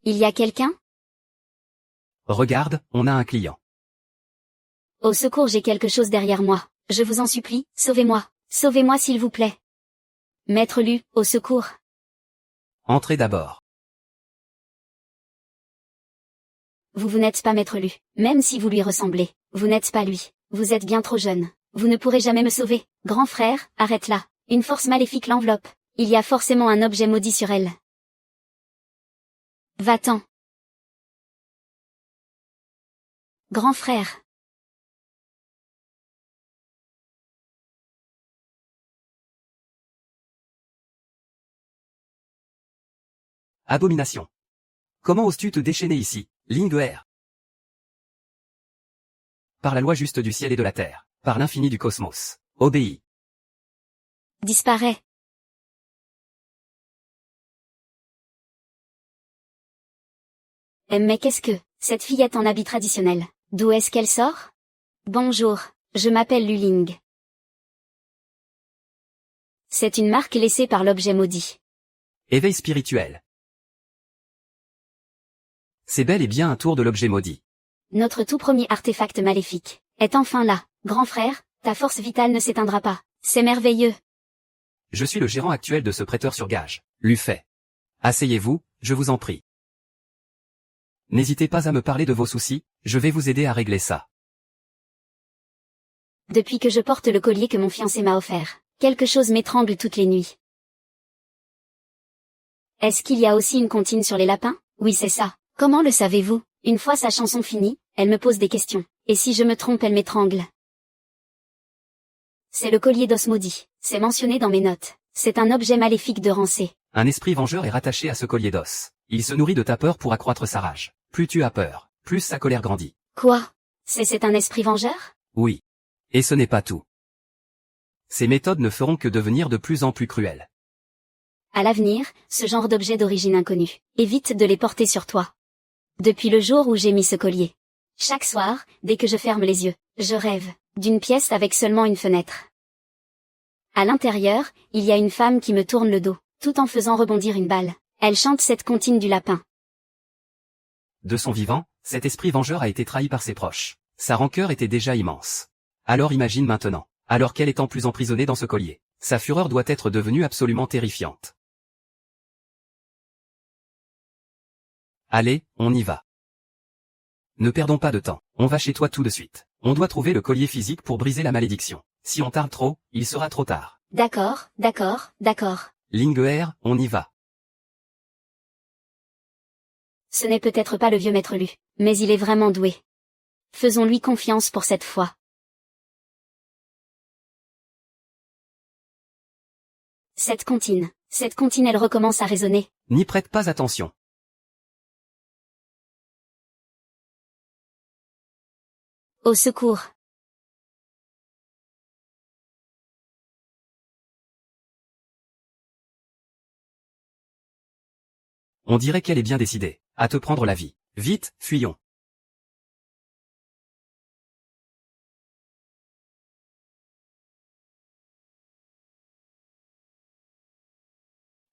Il y a quelqu'un? Regarde, on a un client. Au secours, j'ai quelque chose derrière moi. Je vous en supplie, sauvez-moi. Sauvez-moi s'il vous plaît. Maître Lu, au secours. Entrez d'abord. Vous n'êtes pas Maître Lu. Même si vous lui ressemblez, vous n'êtes pas lui. Vous êtes bien trop jeune. Vous ne pourrez jamais me sauver. Grand frère, arrête là. Une force maléfique l'enveloppe. Il y a forcément un objet maudit sur elle. Va-t'en. Grand frère. Abomination. Comment oses-tu te déchaîner ici, Ling'er? Par la loi juste du ciel et de la terre, par l'infini du cosmos, obéis. Disparaît. Mais qu'est-ce que, cette fillette en habit traditionnel, d'où est-ce qu'elle sort? Bonjour, je m'appelle Luling. C'est une marque laissée par l'objet maudit. Éveil spirituel. C'est bel et bien un tour de l'objet maudit. Notre tout premier artefact maléfique est enfin là. Grand frère, ta force vitale ne s'éteindra pas. C'est merveilleux. Je suis le gérant actuel de ce prêteur sur gage, Lufay. Asseyez-vous, je vous en prie. N'hésitez pas à me parler de vos soucis, je vais vous aider à régler ça. Depuis que je porte le collier que mon fiancé m'a offert, quelque chose m'étrangle toutes les nuits. Est-ce qu'il y a aussi une comptine sur les lapins? Oui, c'est ça. Comment le savez-vous? Une fois sa chanson finie, elle me pose des questions. Et si je me trompe, elle m'étrangle. C'est le collier d'os maudit. C'est mentionné dans mes notes. C'est un objet maléfique de Rancé. Un esprit vengeur est rattaché à ce collier d'os. Il se nourrit de ta peur pour accroître sa rage. Plus tu as peur, plus sa colère grandit. Quoi? C'est un esprit vengeur? Oui. Et ce n'est pas tout. Ces méthodes ne feront que devenir de plus en plus cruelles. À l'avenir, ce genre d'objets d'origine inconnue, évite de les porter sur toi. Depuis le jour où j'ai mis ce collier. Chaque soir, dès que je ferme les yeux, je rêve d'une pièce avec seulement une fenêtre. À l'intérieur, il y a une femme qui me tourne le dos, tout en faisant rebondir une balle. Elle chante cette comptine du lapin. De son vivant, cet esprit vengeur a été trahi par ses proches. Sa rancœur était déjà immense. Alors imagine maintenant, alors qu'elle est en plus emprisonnée dans ce collier. Sa fureur doit être devenue absolument terrifiante. Allez, on y va. Ne perdons pas de temps, on va chez toi tout de suite. On doit trouver le collier physique pour briser la malédiction. Si on tarde trop, il sera trop tard. D'accord, d'accord, d'accord. Ling'er, on y va. Ce n'est peut-être pas le vieux maître Lu, mais il est vraiment doué. Faisons-lui confiance pour cette fois. Cette comptine, elle recommence à résonner. N'y prête pas attention. Au secours. On dirait qu'elle est bien décidée à te prendre la vie. Vite, fuyons.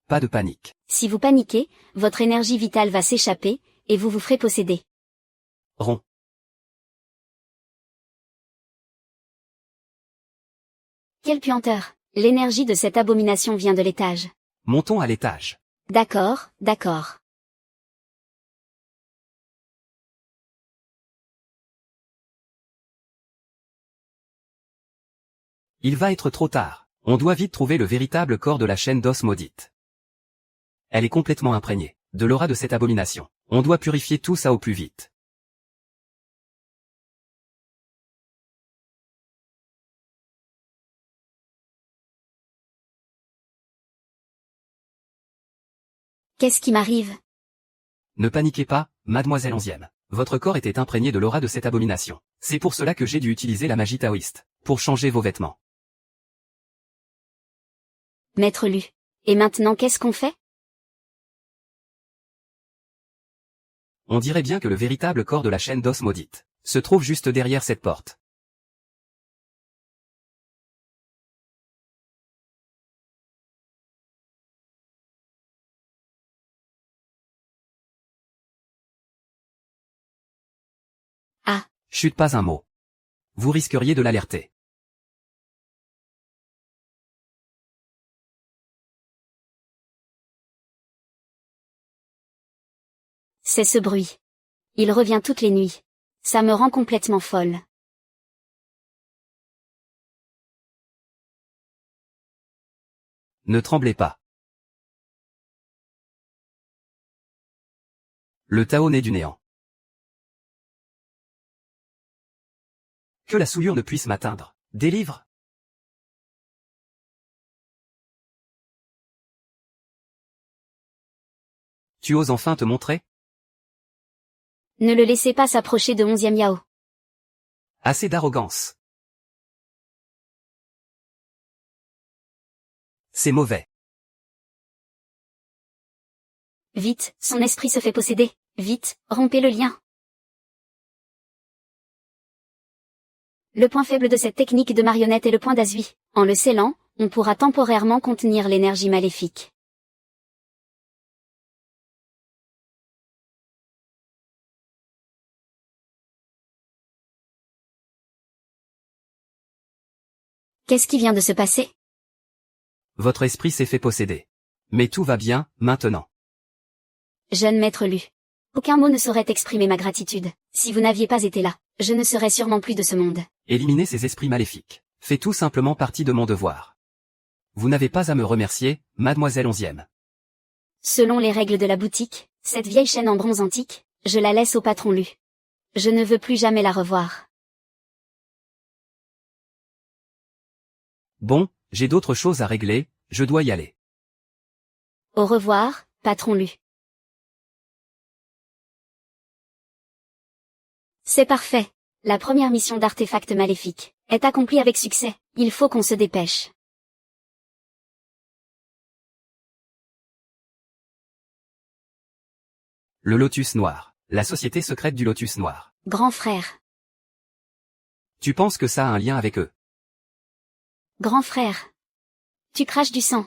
Pas de panique. Si vous paniquez, votre énergie vitale va s'échapper, et vous vous ferez posséder. Rond. Quelle puanteur! L'énergie de cette abomination vient de l'étage. Montons à l'étage. D'accord, d'accord. Il va être trop tard. On doit vite trouver le véritable corps de la chaîne d'os maudite. Elle est complètement imprégnée de l'aura de cette abomination. On doit purifier tout ça au plus vite. Qu'est-ce qui m'arrive? Ne paniquez pas, mademoiselle Onzième. Votre corps était imprégné de l'aura de cette abomination. C'est pour cela que j'ai dû utiliser la magie taoïste, pour changer vos vêtements. Maître Lu. Et maintenant qu'est-ce qu'on fait? On dirait bien que le véritable corps de la chaîne d'os maudite se trouve juste derrière cette porte. Chut, pas un mot. Vous risqueriez de l'alerter. C'est ce bruit. Il revient toutes les nuits. Ça me rend complètement folle. Ne tremblez pas. Le Tao naît du néant. Que la souillure ne puisse m'atteindre. Délivre. Tu oses enfin te montrer? Ne le laissez pas s'approcher de 11e Yao. Assez d'arrogance. C'est mauvais. Vite, son esprit se fait posséder. Vite, rompez le lien. Le point faible de cette technique de marionnette est le point d'Azui. En le scellant, on pourra temporairement contenir l'énergie maléfique. Qu'est-ce qui vient de se passer? Votre esprit s'est fait posséder. Mais tout va bien, maintenant. Jeune maître Lu. Aucun mot ne saurait exprimer ma gratitude. Si vous n'aviez pas été là, je ne serais sûrement plus de ce monde. Éliminer ces esprits maléfiques fait tout simplement partie de mon devoir. Vous n'avez pas à me remercier, mademoiselle 11e. Selon les règles de la boutique, cette vieille chaîne en bronze antique, je la laisse au patron Lu. Je ne veux plus jamais la revoir. Bon, j'ai d'autres choses à régler, je dois y aller. Au revoir, patron Lu. C'est parfait. La première mission d'artefact maléfique est accomplie avec succès. Il faut qu'on se dépêche. Le Lotus Noir. La société secrète du Lotus Noir. Grand frère. Tu penses que ça a un lien avec eux? Grand frère. Tu craches du sang.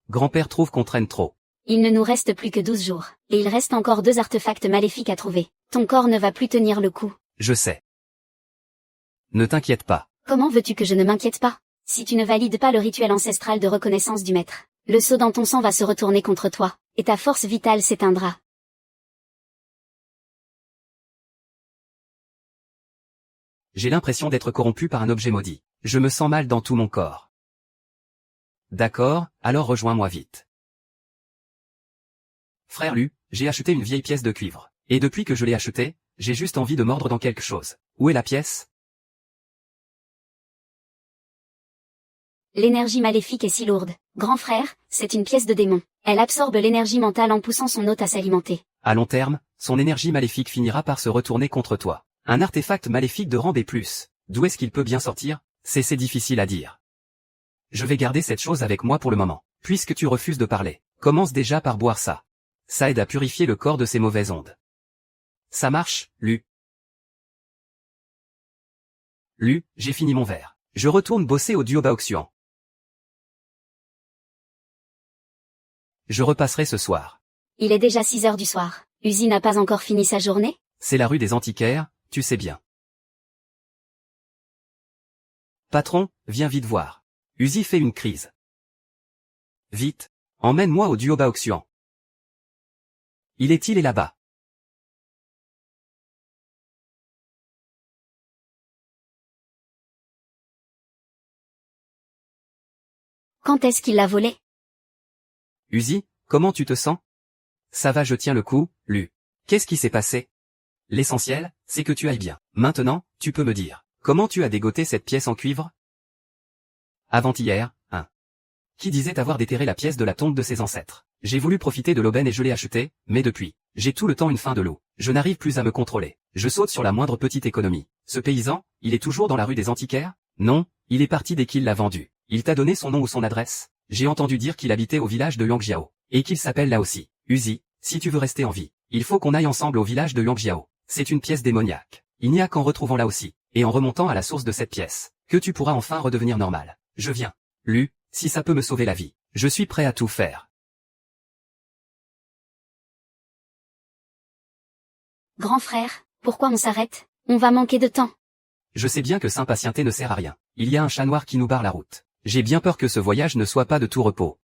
Grand-père trouve qu'on traîne trop. Il ne nous reste plus que 12 jours, et il reste encore 2 artefacts maléfiques à trouver. Ton corps ne va plus tenir le coup. Je sais. Ne t'inquiète pas. Comment veux-tu que je ne m'inquiète pas? Si tu ne valides pas le rituel ancestral de reconnaissance du maître, le sceau dans ton sang va se retourner contre toi, et ta force vitale s'éteindra. J'ai l'impression d'être corrompu par un objet maudit. Je me sens mal dans tout mon corps. D'accord, alors rejoins-moi vite. Frère Lu, j'ai acheté une vieille pièce de cuivre. Et depuis que je l'ai achetée, j'ai juste envie de mordre dans quelque chose. Où est la pièce? L'énergie maléfique est si lourde. Grand frère, c'est une pièce de démon. Elle absorbe l'énergie mentale en poussant son hôte à s'alimenter. À long terme, son énergie maléfique finira par se retourner contre toi. Un artefact maléfique de rang B+. D'où est-ce qu'il peut bien sortir? C'est difficile à dire. Je vais garder cette chose avec moi pour le moment. Puisque tu refuses de parler, commence déjà par boire ça. Ça aide à purifier le corps de ces mauvaises ondes. Ça marche, Lu. Lu, j'ai fini mon verre. Je retourne bosser au duo Baoxian. Je repasserai ce soir. Il est déjà 6 heures du soir. Uzi n'a pas encore fini sa journée? C'est la rue des Antiquaires, tu sais bien. Patron, viens vite voir. Uzi fait une crise. Vite, emmène-moi au duo Baoxian. Il est là-bas. Quand est-ce qu'il l'a volé? Uzi, comment tu te sens? Ça va, je tiens le coup, Lu. Qu'est-ce qui s'est passé? L'essentiel, c'est que tu ailles bien. Maintenant, tu peux me dire, comment tu as dégoté cette pièce en cuivre? Avant-hier, hein. Qui disait avoir déterré la pièce de la tombe de ses ancêtres? J'ai voulu profiter de l'aubaine et je l'ai achetée, mais depuis, j'ai tout le temps une faim de loup. Je n'arrive plus à me contrôler. Je saute sur la moindre petite économie. Ce paysan, il est toujours dans la rue des Antiquaires? Non, il est parti dès qu'il l'a vendu. Il t'a donné son nom ou son adresse? J'ai entendu dire qu'il habitait au village de Yangjiao. Et qu'il s'appelle là aussi. Uzi, si tu veux rester en vie, il faut qu'on aille ensemble au village de Yangjiao. C'est une pièce démoniaque. Il n'y a qu'en retrouvant là aussi, et en remontant à la source de cette pièce, que tu pourras enfin redevenir normal. Je viens. Lu, si ça peut me sauver la vie, je suis prêt à tout faire. Grand frère, Pourquoi on s'arrête? On va manquer de temps. Je sais bien que s'impatienter ne sert à rien. Il y a un chat noir qui nous barre la route. J'ai bien peur que ce voyage ne soit pas de tout repos.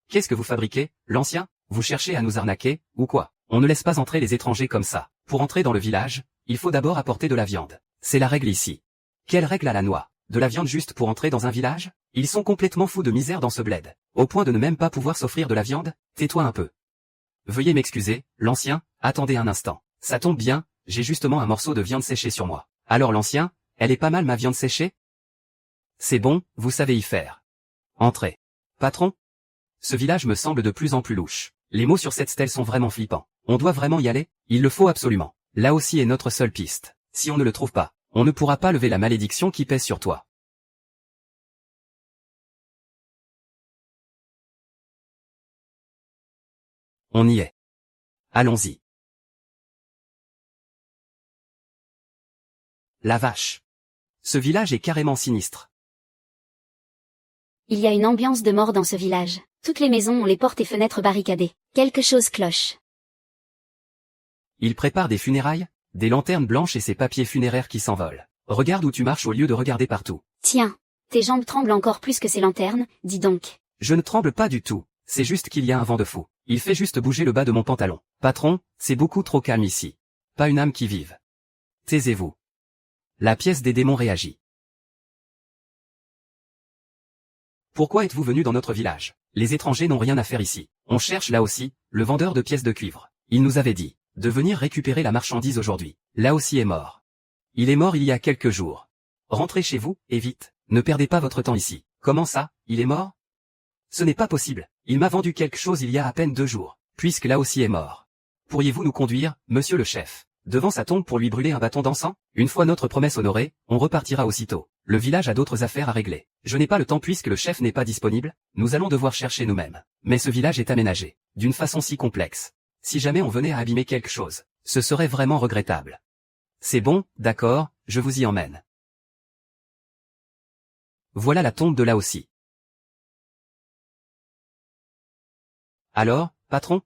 Qu'est-ce que vous fabriquez, l'ancien? Vous cherchez à nous arnaquer, ou quoi? On ne laisse pas entrer les étrangers comme ça. Pour entrer dans le village, il faut d'abord apporter de la viande. C'est la règle ici. Quelle règle à la noix? De la viande juste pour entrer dans un village? Ils sont complètement fous de misère dans ce bled. Au point de ne même pas pouvoir s'offrir de la viande? Tais-toi un peu. Veuillez m'excuser, l'ancien, attendez un instant. Ça tombe bien, j'ai justement un morceau de viande séchée sur moi. Alors l'ancien, elle est pas mal ma viande séchée? C'est bon, vous savez y faire. Entrez. Patron? Ce village me semble de plus en plus louche. Les mots sur cette stèle sont vraiment flippants. On doit vraiment y aller? Il le faut absolument. Là aussi est notre seule piste. Si on ne le trouve pas, on ne pourra pas lever la malédiction qui pèse sur toi. On y est. Allons-y. La vache. Ce village est carrément sinistre. Il y a une ambiance de mort dans ce village. Toutes les maisons ont les portes et fenêtres barricadées. Quelque chose cloche. Il prépare des funérailles, des lanternes blanches et ces papiers funéraires qui s'envolent. Regarde où tu marches au lieu de regarder partout. Tiens, tes jambes tremblent encore plus que ces lanternes, dis donc. Je ne tremble pas du tout, c'est juste qu'il y a un vent de fou. Il fait juste bouger le bas de mon pantalon. Patron, c'est beaucoup trop calme ici. Pas une âme qui vive. Taisez-vous. La pièce des démons réagit. Pourquoi êtes-vous venu dans notre village? Les étrangers n'ont rien à faire ici. On cherche là aussi, le vendeur de pièces de cuivre. Il nous avait dit de venir récupérer la marchandise aujourd'hui. Là aussi est mort. Il est mort il y a quelques jours. Rentrez chez vous, et vite. Ne perdez pas votre temps ici. Comment ça, il est mort? Ce n'est pas possible. Il m'a vendu quelque chose il y a à peine 2 jours, puisque là aussi est mort. Pourriez-vous nous conduire, monsieur le chef, devant sa tombe pour lui brûler un bâton d'encens? Une fois notre promesse honorée, on repartira aussitôt. Le village a d'autres affaires à régler. Je n'ai pas le temps puisque le chef n'est pas disponible, nous allons devoir chercher nous-mêmes. Mais ce village est aménagé, d'une façon si complexe. Si jamais on venait à abîmer quelque chose, ce serait vraiment regrettable. C'est bon, d'accord, je vous y emmène. Voilà la tombe de là aussi. Alors, patron?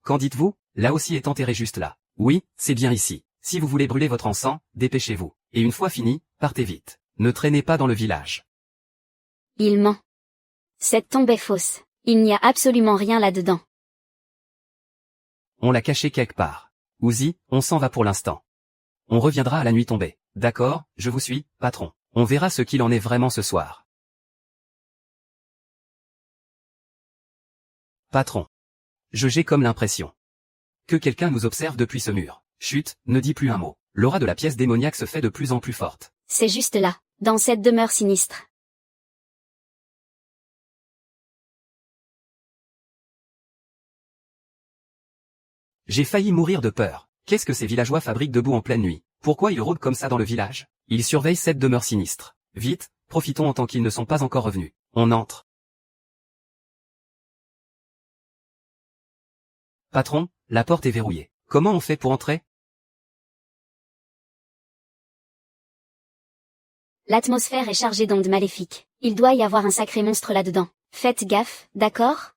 Qu'en dites-vous? Là aussi est enterré juste là. Oui, c'est bien ici. Si vous voulez brûler votre encens, dépêchez-vous. Et une fois fini, partez vite. Ne traînez pas dans le village. Il ment. Cette tombe est fausse. Il n'y a absolument rien là-dedans. On l'a caché quelque part. Ouzi, on s'en va pour l'instant. On reviendra à la nuit tombée. D'accord, je vous suis, patron. On verra ce qu'il en est vraiment ce soir. Patron. J'ai comme l'impression que quelqu'un nous observe depuis ce mur. Chut, ne dis plus un mot. L'aura de la pièce démoniaque se fait de plus en plus forte. C'est juste là, dans cette demeure sinistre. J'ai failli mourir de peur. Qu'est-ce que ces villageois fabriquent debout en pleine nuit? Pourquoi ils rôdent comme ça dans le village? Ils surveillent cette demeure sinistre. Vite, profitons en tant qu'ils ne sont pas encore revenus. On entre. Patron, la porte est verrouillée. Comment on fait pour entrer? L'atmosphère est chargée d'ondes maléfiques. Il doit y avoir un sacré monstre là-dedans. Faites gaffe, d'accord?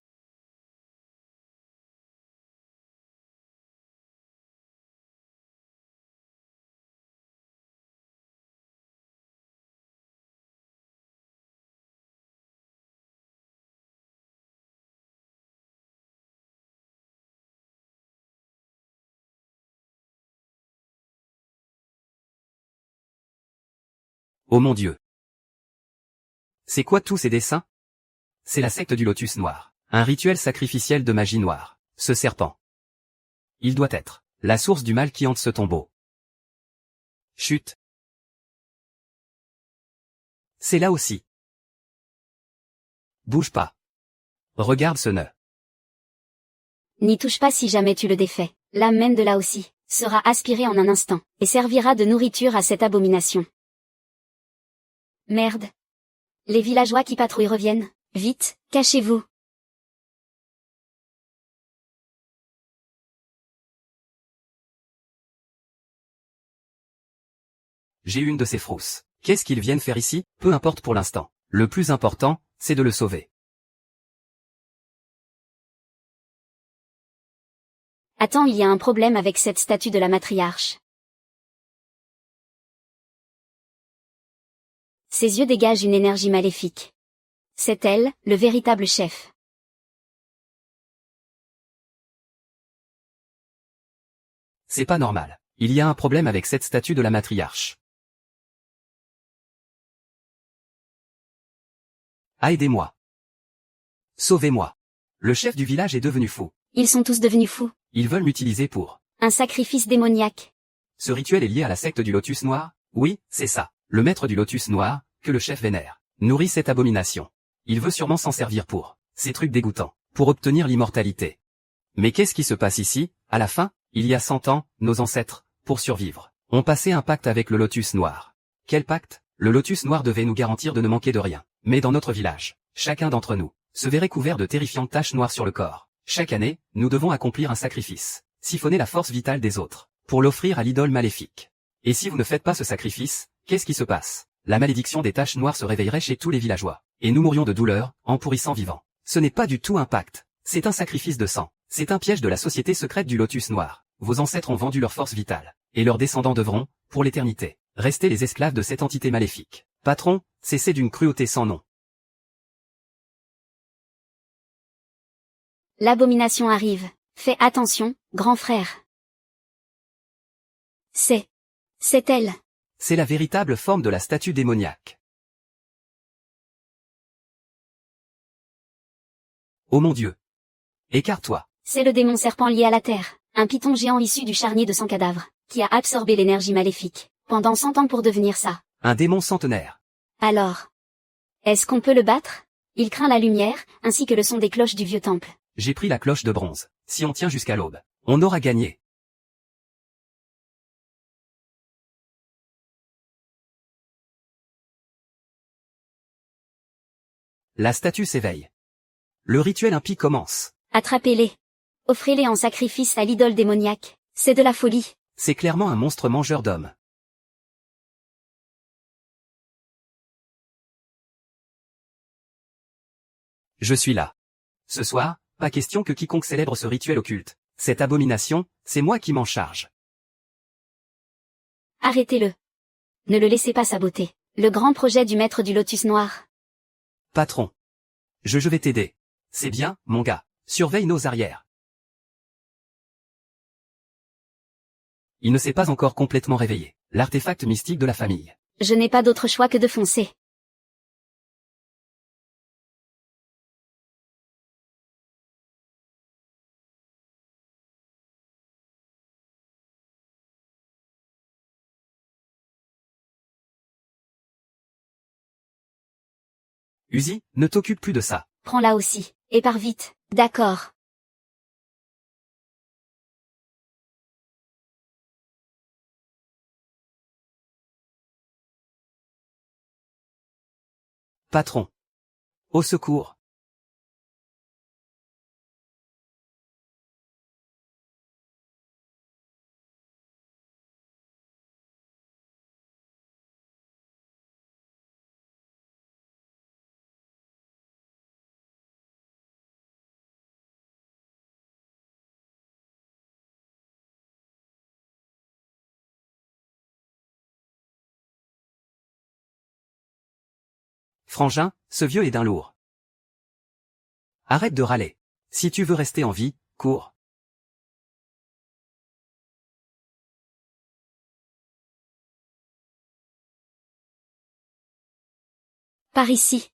Oh mon Dieu. C'est quoi tous ces dessins? C'est la secte du lotus noir. Un rituel sacrificiel de magie noire. Ce serpent. Il doit être la source du mal qui hante ce tombeau. Chut. C'est là aussi. Bouge pas. Regarde ce nœud. N'y touche pas si jamais tu le défais. L'âme mène de là aussi, sera aspirée en un instant, et servira de nourriture à cette abomination. Merde. Les villageois qui patrouillent reviennent. Vite, cachez-vous. J'ai une de ces frousses. Qu'est-ce qu'ils viennent faire ici? Peu importe pour l'instant. Le plus important, c'est de le sauver. Attends, il y a un problème avec cette statue de la matriarche. Ses yeux dégagent une énergie maléfique. C'est elle, le véritable chef. C'est pas normal. Il y a un problème avec cette statue de la matriarche. Aidez-moi. Sauvez-moi. Le chef du village est devenu fou. Ils sont tous devenus fous. Ils veulent m'utiliser pour... Un sacrifice démoniaque. Ce rituel est lié à la secte du Lotus Noir? Oui, c'est ça. Le maître du Lotus Noir, que le chef vénère, nourrit cette abomination. Il veut sûrement s'en servir pour... ces trucs dégoûtants. Pour obtenir l'immortalité. Mais qu'est-ce qui se passe ici, à la fin? Il y a 100 ans, nos ancêtres, pour survivre, ont passé un pacte avec le Lotus Noir. Quel pacte? Le Lotus Noir devait nous garantir de ne manquer de rien. Mais dans notre village, chacun d'entre nous se verrait couvert de terrifiantes taches noires sur le corps. Chaque année, nous devons accomplir un sacrifice, siphonner la force vitale des autres, pour l'offrir à l'idole maléfique. Et si vous ne faites pas ce sacrifice, qu'est-ce qui se passe? La malédiction des taches noires se réveillerait chez tous les villageois, et nous mourions de douleur, en pourrissant vivants. Ce n'est pas du tout un pacte, c'est un sacrifice de sang. C'est un piège de la société secrète du Lotus Noir. Vos ancêtres ont vendu leur force vitale, et leurs descendants devront, pour l'éternité, rester les esclaves de cette entité maléfique. Patron, cessez d'une cruauté sans nom. L'abomination arrive. Fais attention, grand frère. C'est elle. C'est la véritable forme de la statue démoniaque. Oh mon Dieu! Écarte-toi! C'est le démon serpent lié à la terre, un python géant issu du charnier de son cadavre, qui a absorbé l'énergie maléfique, pendant 100 ans pour devenir ça. Un démon centenaire. Alors, est-ce qu'on peut le battre? Il craint la lumière, ainsi que le son des cloches du vieux temple. J'ai pris la cloche de bronze. Si on tient jusqu'à l'aube, on aura gagné. La statue s'éveille. Le rituel impie commence. Attrapez-les. Offrez-les en sacrifice à l'idole démoniaque. C'est de la folie. C'est clairement un monstre mangeur d'hommes. Je suis là. Ce soir, pas question que quiconque célèbre ce rituel occulte. Cette abomination, c'est moi qui m'en charge. Arrêtez-le. Ne le laissez pas saboter. Le grand projet du maître du Lotus Noir. Patron. Je vais t'aider. C'est bien, mon gars. Surveille nos arrières. Il ne s'est pas encore complètement réveillé. L'artefact mystique de la famille. Je n'ai pas d'autre choix que de foncer. Uzi, ne t'occupe plus de ça. Prends-la aussi. Et pars vite. D'accord. Patron. Au secours. Frangin, ce vieux est d'un lourd. Arrête de râler. Si tu veux rester en vie, cours. Par ici.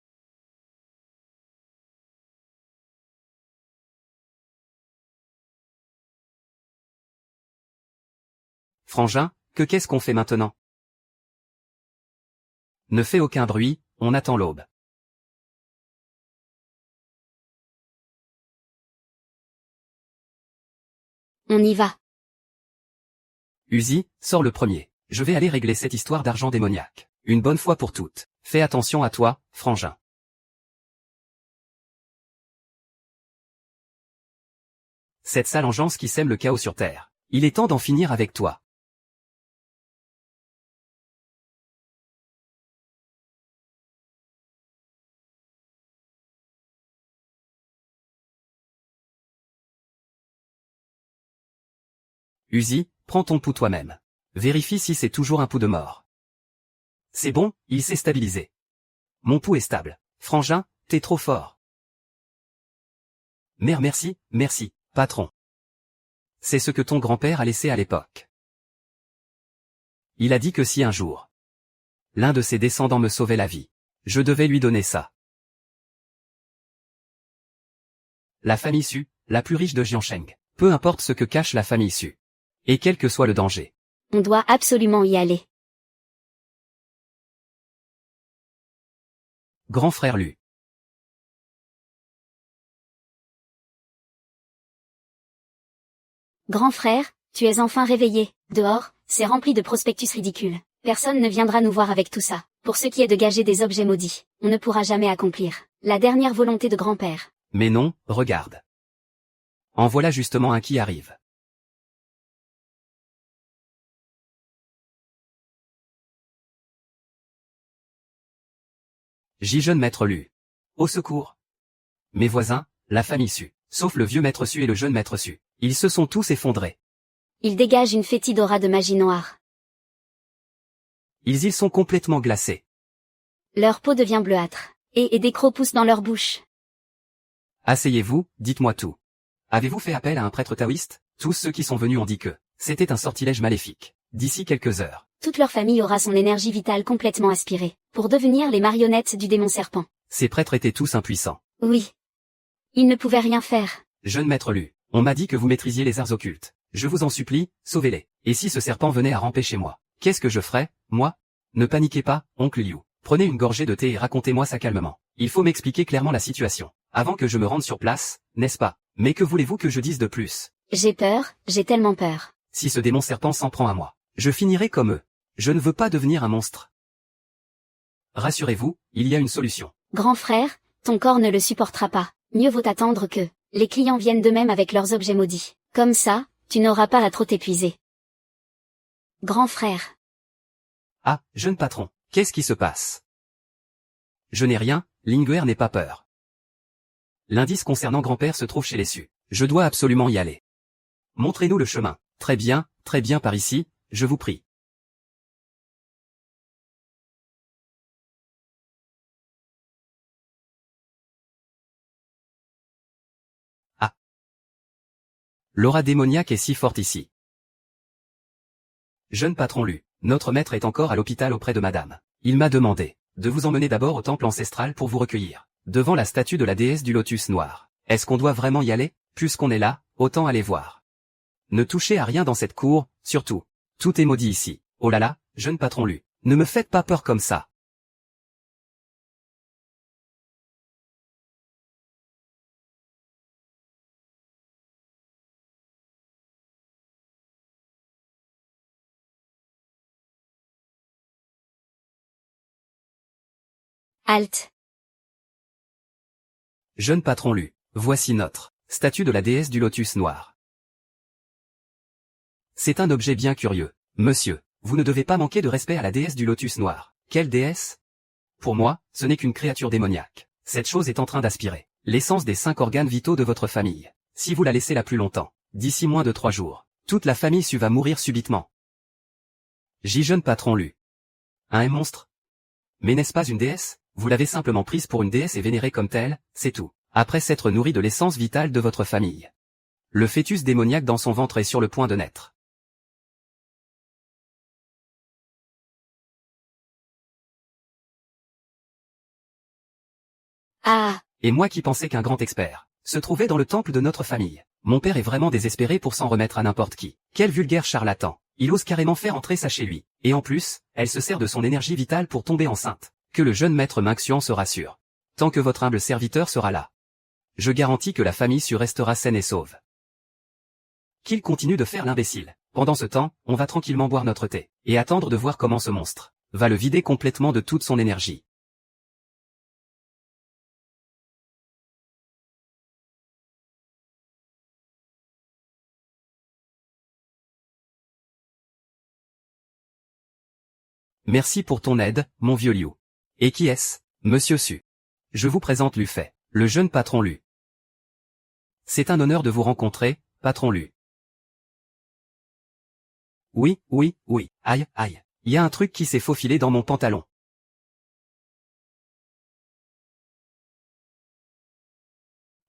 Frangin, qu'est-ce qu'on fait maintenant? Ne fais aucun bruit, on attend l'aube. On y va. Uzi, sors le premier. Je vais aller régler cette histoire d'argent démoniaque. Une bonne fois pour toutes. Fais attention à toi, Frangin. Cette sale engeance qui sème le chaos sur Terre. Il est temps d'en finir avec toi. Uzi, prends ton pouls toi-même. Vérifie si c'est toujours un pouls de mort. C'est bon, il s'est stabilisé. Mon pouls est stable. Frangin, t'es trop fort. Mère, merci, patron. C'est ce que ton grand-père a laissé à l'époque. Il a dit que si un jour l'un de ses descendants me sauvait la vie, je devais lui donner ça. La famille Su, la plus riche de Jiansheng. Peu importe ce que cache la famille Su. Et quel que soit le danger. On doit absolument y aller. Grand frère Lu. Grand frère, tu es enfin réveillé. Dehors, c'est rempli de prospectus ridicules. Personne ne viendra nous voir avec tout ça. Pour ce qui est de gager des objets maudits, on ne pourra jamais accomplir la dernière volonté de grand-père. Mais non, regarde. En voilà justement un qui arrive. Jeune maître Lu. Au secours. Mes voisins, la famille Su, sauf le vieux maître Su et le jeune maître Su, ils se sont tous effondrés. Ils dégagent une fétide aura de magie noire. Ils sont complètement glacés. Leur peau devient bleuâtre, et des crocs poussent dans leur bouche. Asseyez-vous, dites-moi tout. Avez-vous fait appel à un prêtre taoïste? Tous ceux qui sont venus ont dit que c'était un sortilège maléfique. D'ici quelques heures, Toute leur famille aura son énergie vitale complètement aspirée, pour devenir les marionnettes du démon serpent. ces prêtres étaient tous impuissants. Oui. Ils ne pouvaient rien faire. Jeune maître Lu, on m'a dit que vous maîtrisiez les arts occultes. Je vous en supplie, sauvez-les. Et si ce serpent venait à ramper chez moi, qu'est-ce que je ferais, moi? Ne paniquez pas, oncle Liu. Prenez une gorgée de thé et racontez-moi ça calmement. Il faut m'expliquer clairement la situation, avant que je me rende sur place, n'est-ce pas? Mais que voulez-vous que je dise de plus? J'ai peur, j'ai tellement peur. Si ce démon serpent s'en prend à moi, je finirai comme eux. Je ne veux pas devenir un monstre. Rassurez-vous, il y a une solution. Grand frère, ton corps ne le supportera pas. Mieux vaut attendre que les clients viennent d'eux-mêmes avec leurs objets maudits. Comme ça, tu n'auras pas à trop t'épuiser. Grand frère. Ah, jeune patron, qu'est-ce qui se passe? Je n'ai rien, Linguer n'est pas peur. L'indice concernant grand-père se trouve chez les Su. Je dois absolument y aller. Montrez-nous le chemin. Très bien par ici, je vous prie. Ah. L'aura démoniaque est si forte ici. Jeune patron Lu, notre maître est encore à l'hôpital auprès de madame. Il m'a demandé de vous emmener d'abord au temple ancestral pour vous recueillir, devant la statue de la déesse du lotus noir. Est-ce qu'on doit vraiment y aller? Puisqu'on est là, autant aller voir. Ne touchez à rien dans cette cour, surtout. Tout est maudit ici. Oh là là, jeune patron Lu, ne me faites pas peur comme ça. Halte. Jeune patron Lu, voici notre statue de la déesse du lotus noir. C'est un objet bien curieux. Monsieur, vous ne devez pas manquer de respect à la déesse du lotus noir. Quelle déesse? Pour moi, ce n'est qu'une créature démoniaque. Cette chose est en train d'aspirer l'essence des 5 organes vitaux de votre famille. Si vous la laissez là plus longtemps, d'ici moins de 3 jours, toute la famille Su va mourir subitement. Jeune patron Lu. Un monstre? Mais n'est-ce pas une déesse? Vous l'avez simplement prise pour une déesse et vénérée comme telle, c'est tout. Après s'être nourrie de l'essence vitale de votre famille. Le fœtus démoniaque dans son ventre est sur le point de naître. Ah. Et moi qui pensais qu'un grand expert se trouvait dans le temple de notre famille. Mon père est vraiment désespéré pour s'en remettre à n'importe qui. Quel vulgaire charlatan. Il ose carrément faire entrer ça chez lui. Et en plus, elle se sert de son énergie vitale pour tomber enceinte. Que le jeune maître Minxian se rassure. Tant que votre humble serviteur sera là. Je garantis que la famille Su restera saine et sauve. Qu'il continue de faire l'imbécile. Pendant ce temps, on va tranquillement boire notre thé, et attendre de voir comment ce monstre va le vider complètement de toute son énergie. Merci pour ton aide, mon vieux Liu. Et qui est-ce? Monsieur Su. Je vous présente Lu Fei, le jeune patron Lu. C'est un honneur de vous rencontrer, patron Lu. Oui, oui, oui. Aïe, aïe. Il y a un truc qui s'est faufilé dans mon pantalon.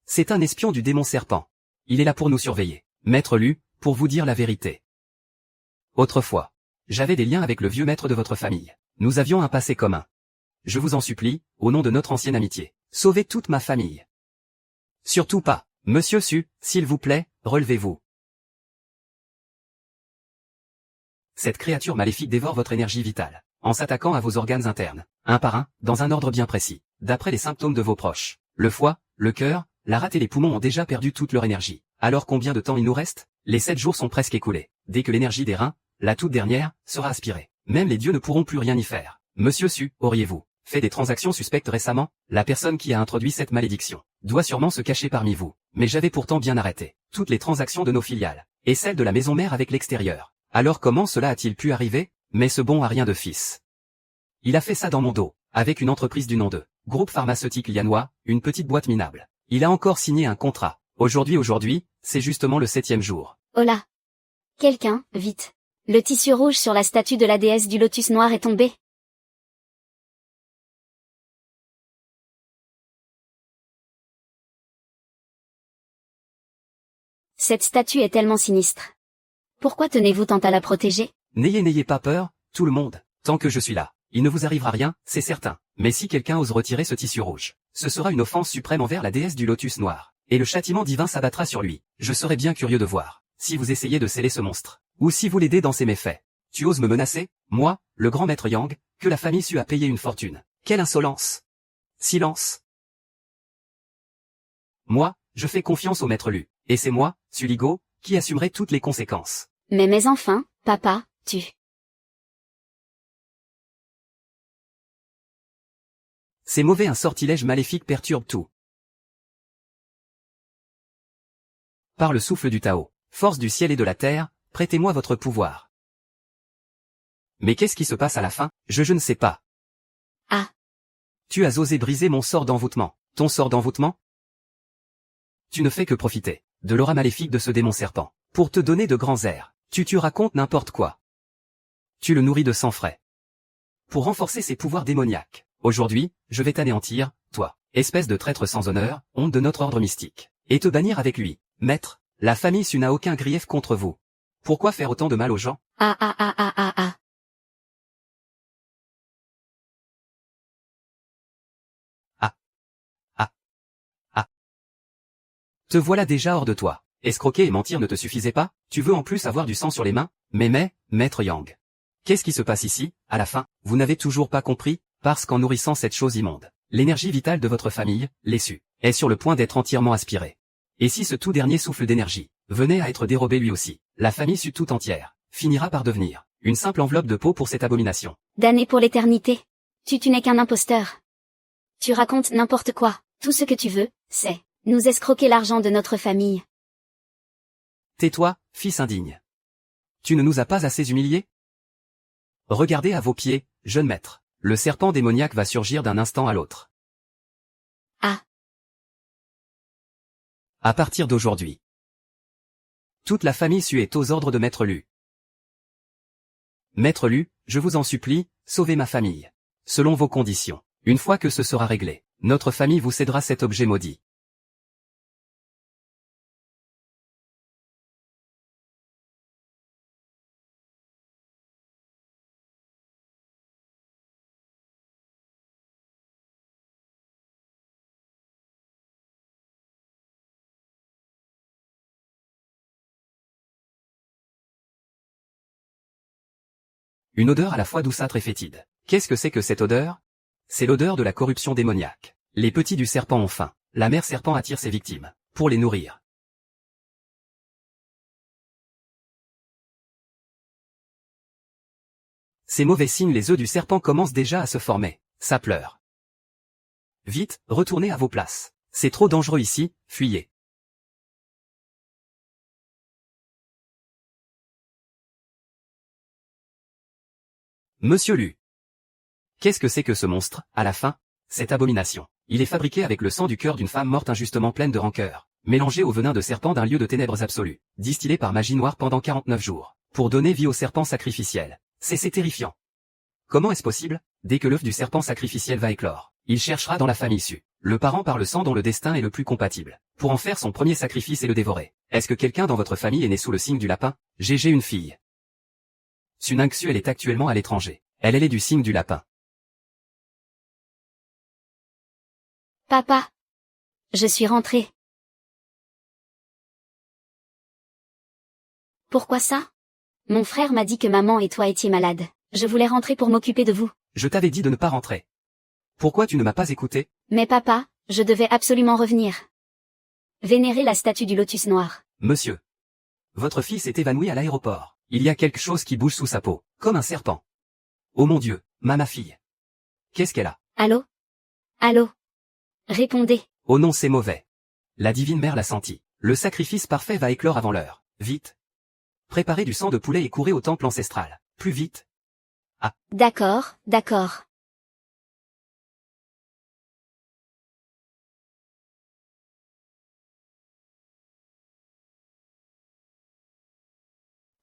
C'est un espion du démon serpent. Il est là pour nous surveiller. Maître Lu, pour vous dire la vérité. Autrefois, j'avais des liens avec le vieux maître de votre famille. Nous avions un passé commun. Je vous en supplie, au nom de notre ancienne amitié, sauvez toute ma famille. Surtout pas. Monsieur Su, s'il vous plaît, relevez-vous. Cette créature maléfique dévore votre énergie vitale, en s'attaquant à vos organes internes, un par un, dans un ordre bien précis, d'après les symptômes de vos proches. Le foie, le cœur, la rate et les poumons ont déjà perdu toute leur énergie. Alors combien de temps il nous reste? Les 7 jours sont presque écoulés. Dès que l'énergie des reins, la toute dernière, sera aspirée, même les dieux ne pourront plus rien y faire. Monsieur Su, auriez-vous fait des transactions suspectes récemment? La personne qui a introduit cette malédiction doit sûrement se cacher parmi vous. Mais j'avais pourtant bien arrêté toutes les transactions de nos filiales, et celles de la maison mère avec l'extérieur. Alors comment cela a-t-il pu arriver? Mais ce bon a rien de fils. Il a fait ça dans mon dos, avec une entreprise du nom de Groupe Pharmaceutique Lianois, une petite boîte minable. Il a encore signé un contrat. Aujourd'hui, c'est justement le 7e jour. Oh là! Quelqu'un, vite! Le tissu rouge sur la statue de la déesse du lotus noir est tombé. Cette statue est tellement sinistre. Pourquoi tenez-vous tant à la protéger? N'ayez pas peur, tout le monde. Tant que je suis là, il ne vous arrivera rien, c'est certain. Mais si quelqu'un ose retirer ce tissu rouge, ce sera une offense suprême envers la déesse du lotus noir. Et le châtiment divin s'abattra sur lui. Je serais bien curieux de voir si vous essayez de sceller ce monstre, ou si vous l'aidez dans ses méfaits. Tu oses me menacer? Moi, le grand maître Yang, que la famille Su a payé une fortune. Quelle insolence! Silence! Moi, je fais confiance au maître Lu, et c'est moi, Suligo, qui assumerai toutes les conséquences. Mais enfin, papa, tu... Ces mauvais un sortilège maléfique perturbe tout. Par le souffle du Tao, force du ciel et de la terre, prêtez-moi votre pouvoir. Mais qu'est-ce qui se passe à la fin? Je ne sais pas. Ah. Tu as osé briser mon sort d'envoûtement. Ton sort d'envoûtement? Tu ne fais que profiter de l'aura maléfique de ce démon serpent, pour te donner de grands airs. Tu racontes n'importe quoi. Tu le nourris de sang frais. Pour renforcer ses pouvoirs démoniaques. Aujourd'hui, je vais t'anéantir, toi, espèce de traître sans honneur, honte de notre ordre mystique, et te bannir avec lui. Maître, la famille Su n'a aucun grief contre vous. Pourquoi faire autant de mal aux gens? Ah. Te voilà déjà hors de toi. Escroquer et mentir ne te suffisait pas? Tu veux en plus avoir du sang sur les mains? Mais, maître Yang. Qu'est-ce qui se passe ici, à la fin? Vous n'avez toujours pas compris? Parce qu'en nourrissant cette chose immonde, l'énergie vitale de votre famille, les Su, est sur le point d'être entièrement aspirée. Et si ce tout dernier souffle d'énergie venait à être dérobé lui aussi, la famille Su tout entière finira par devenir une simple enveloppe de peau pour cette abomination. Damné pour l'éternité. Tu n'es qu'un imposteur. Tu racontes n'importe quoi. Tout ce que tu veux, c'est nous escroquer l'argent de notre famille. Tais-toi, fils indigne. Tu ne nous as pas assez humiliés? Regardez à vos pieds, jeune maître. Le serpent démoniaque va surgir d'un instant à l'autre. Ah. À partir d'aujourd'hui, toute la famille Su est aux ordres de Maître Lu. Maître Lu, je vous en supplie, sauvez ma famille. Selon vos conditions. Une fois que ce sera réglé, notre famille vous cédera cet objet maudit. Une odeur à la fois douceâtre et fétide. Qu'est-ce que c'est que cette odeur? C'est l'odeur de la corruption démoniaque. Les petits du serpent ont faim. La mère serpent attire ses victimes, pour les nourrir. Ces mauvais signes, les œufs du serpent commencent déjà à se former. Ça pleure. Vite, retournez à vos places. C'est trop dangereux ici, fuyez. Monsieur Lu. Qu'est-ce que c'est que ce monstre, à la fin? Cette abomination. Il est fabriqué avec le sang du cœur d'une femme morte injustement pleine de rancœur, mélangé au venin de serpent d'un lieu de ténèbres absolues, distillé par magie noire pendant 49 jours. pour donner vie au serpent sacrificiel. C'est terrifiant. Comment est-ce possible? Dès que l'œuf du serpent sacrificiel va éclore, il cherchera dans la famille issue le parent par le sang dont le destin est le plus compatible, pour en faire son premier sacrifice et le dévorer. Est-ce que quelqu'un dans votre famille est né sous le signe du lapin? J'ai une fille. Suningxu, elle est actuellement à l'étranger. Elle est du signe du lapin. Papa. Je suis rentrée. Pourquoi ça? Mon frère m'a dit que maman et toi étiez malades. Je voulais rentrer pour m'occuper de vous. Je t'avais dit de ne pas rentrer. Pourquoi tu ne m'as pas écouté? Mais papa, je devais absolument revenir. Vénérer la statue du lotus noir. Monsieur. Votre fille s'est évanouie à l'aéroport. Il y a quelque chose qui bouge sous sa peau, comme un serpent. Oh mon Dieu, ma fille. Qu'est-ce qu'elle a? Allô? Allô? Répondez. Oh non, c'est mauvais. La divine mère l'a senti. Le sacrifice parfait va éclore avant l'heure. Vite. Préparez du sang de poulet et courez au temple ancestral. Plus vite. Ah. D'accord, d'accord.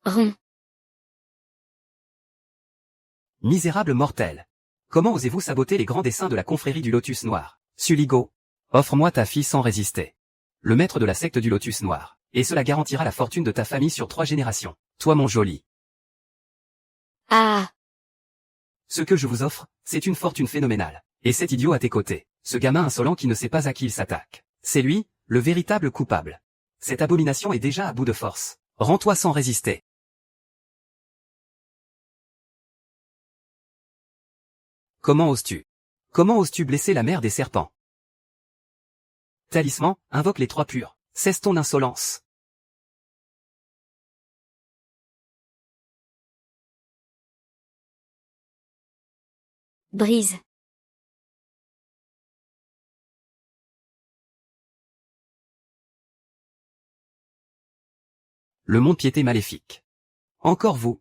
Rond. Misérable mortel. Comment osez-vous saboter les grands desseins de la confrérie du Lotus Noir? Suligo. Offre-moi ta fille sans résister. Le maître de la secte du Lotus Noir. Et cela garantira la fortune de ta famille sur 3 générations. Toi mon joli. Ah. Ce que je vous offre, c'est une fortune phénoménale. Et cet idiot à tes côtés, ce gamin insolent qui ne sait pas à qui il s'attaque. C'est lui, le véritable coupable. Cette abomination est déjà à bout de force. Rends-toi sans résister. Comment oses-tu? Comment oses-tu blesser la mère des serpents? Talisman, invoque les 3 purs. Cesse ton insolence. Brise. Le mont-de-piété maléfique. Encore vous.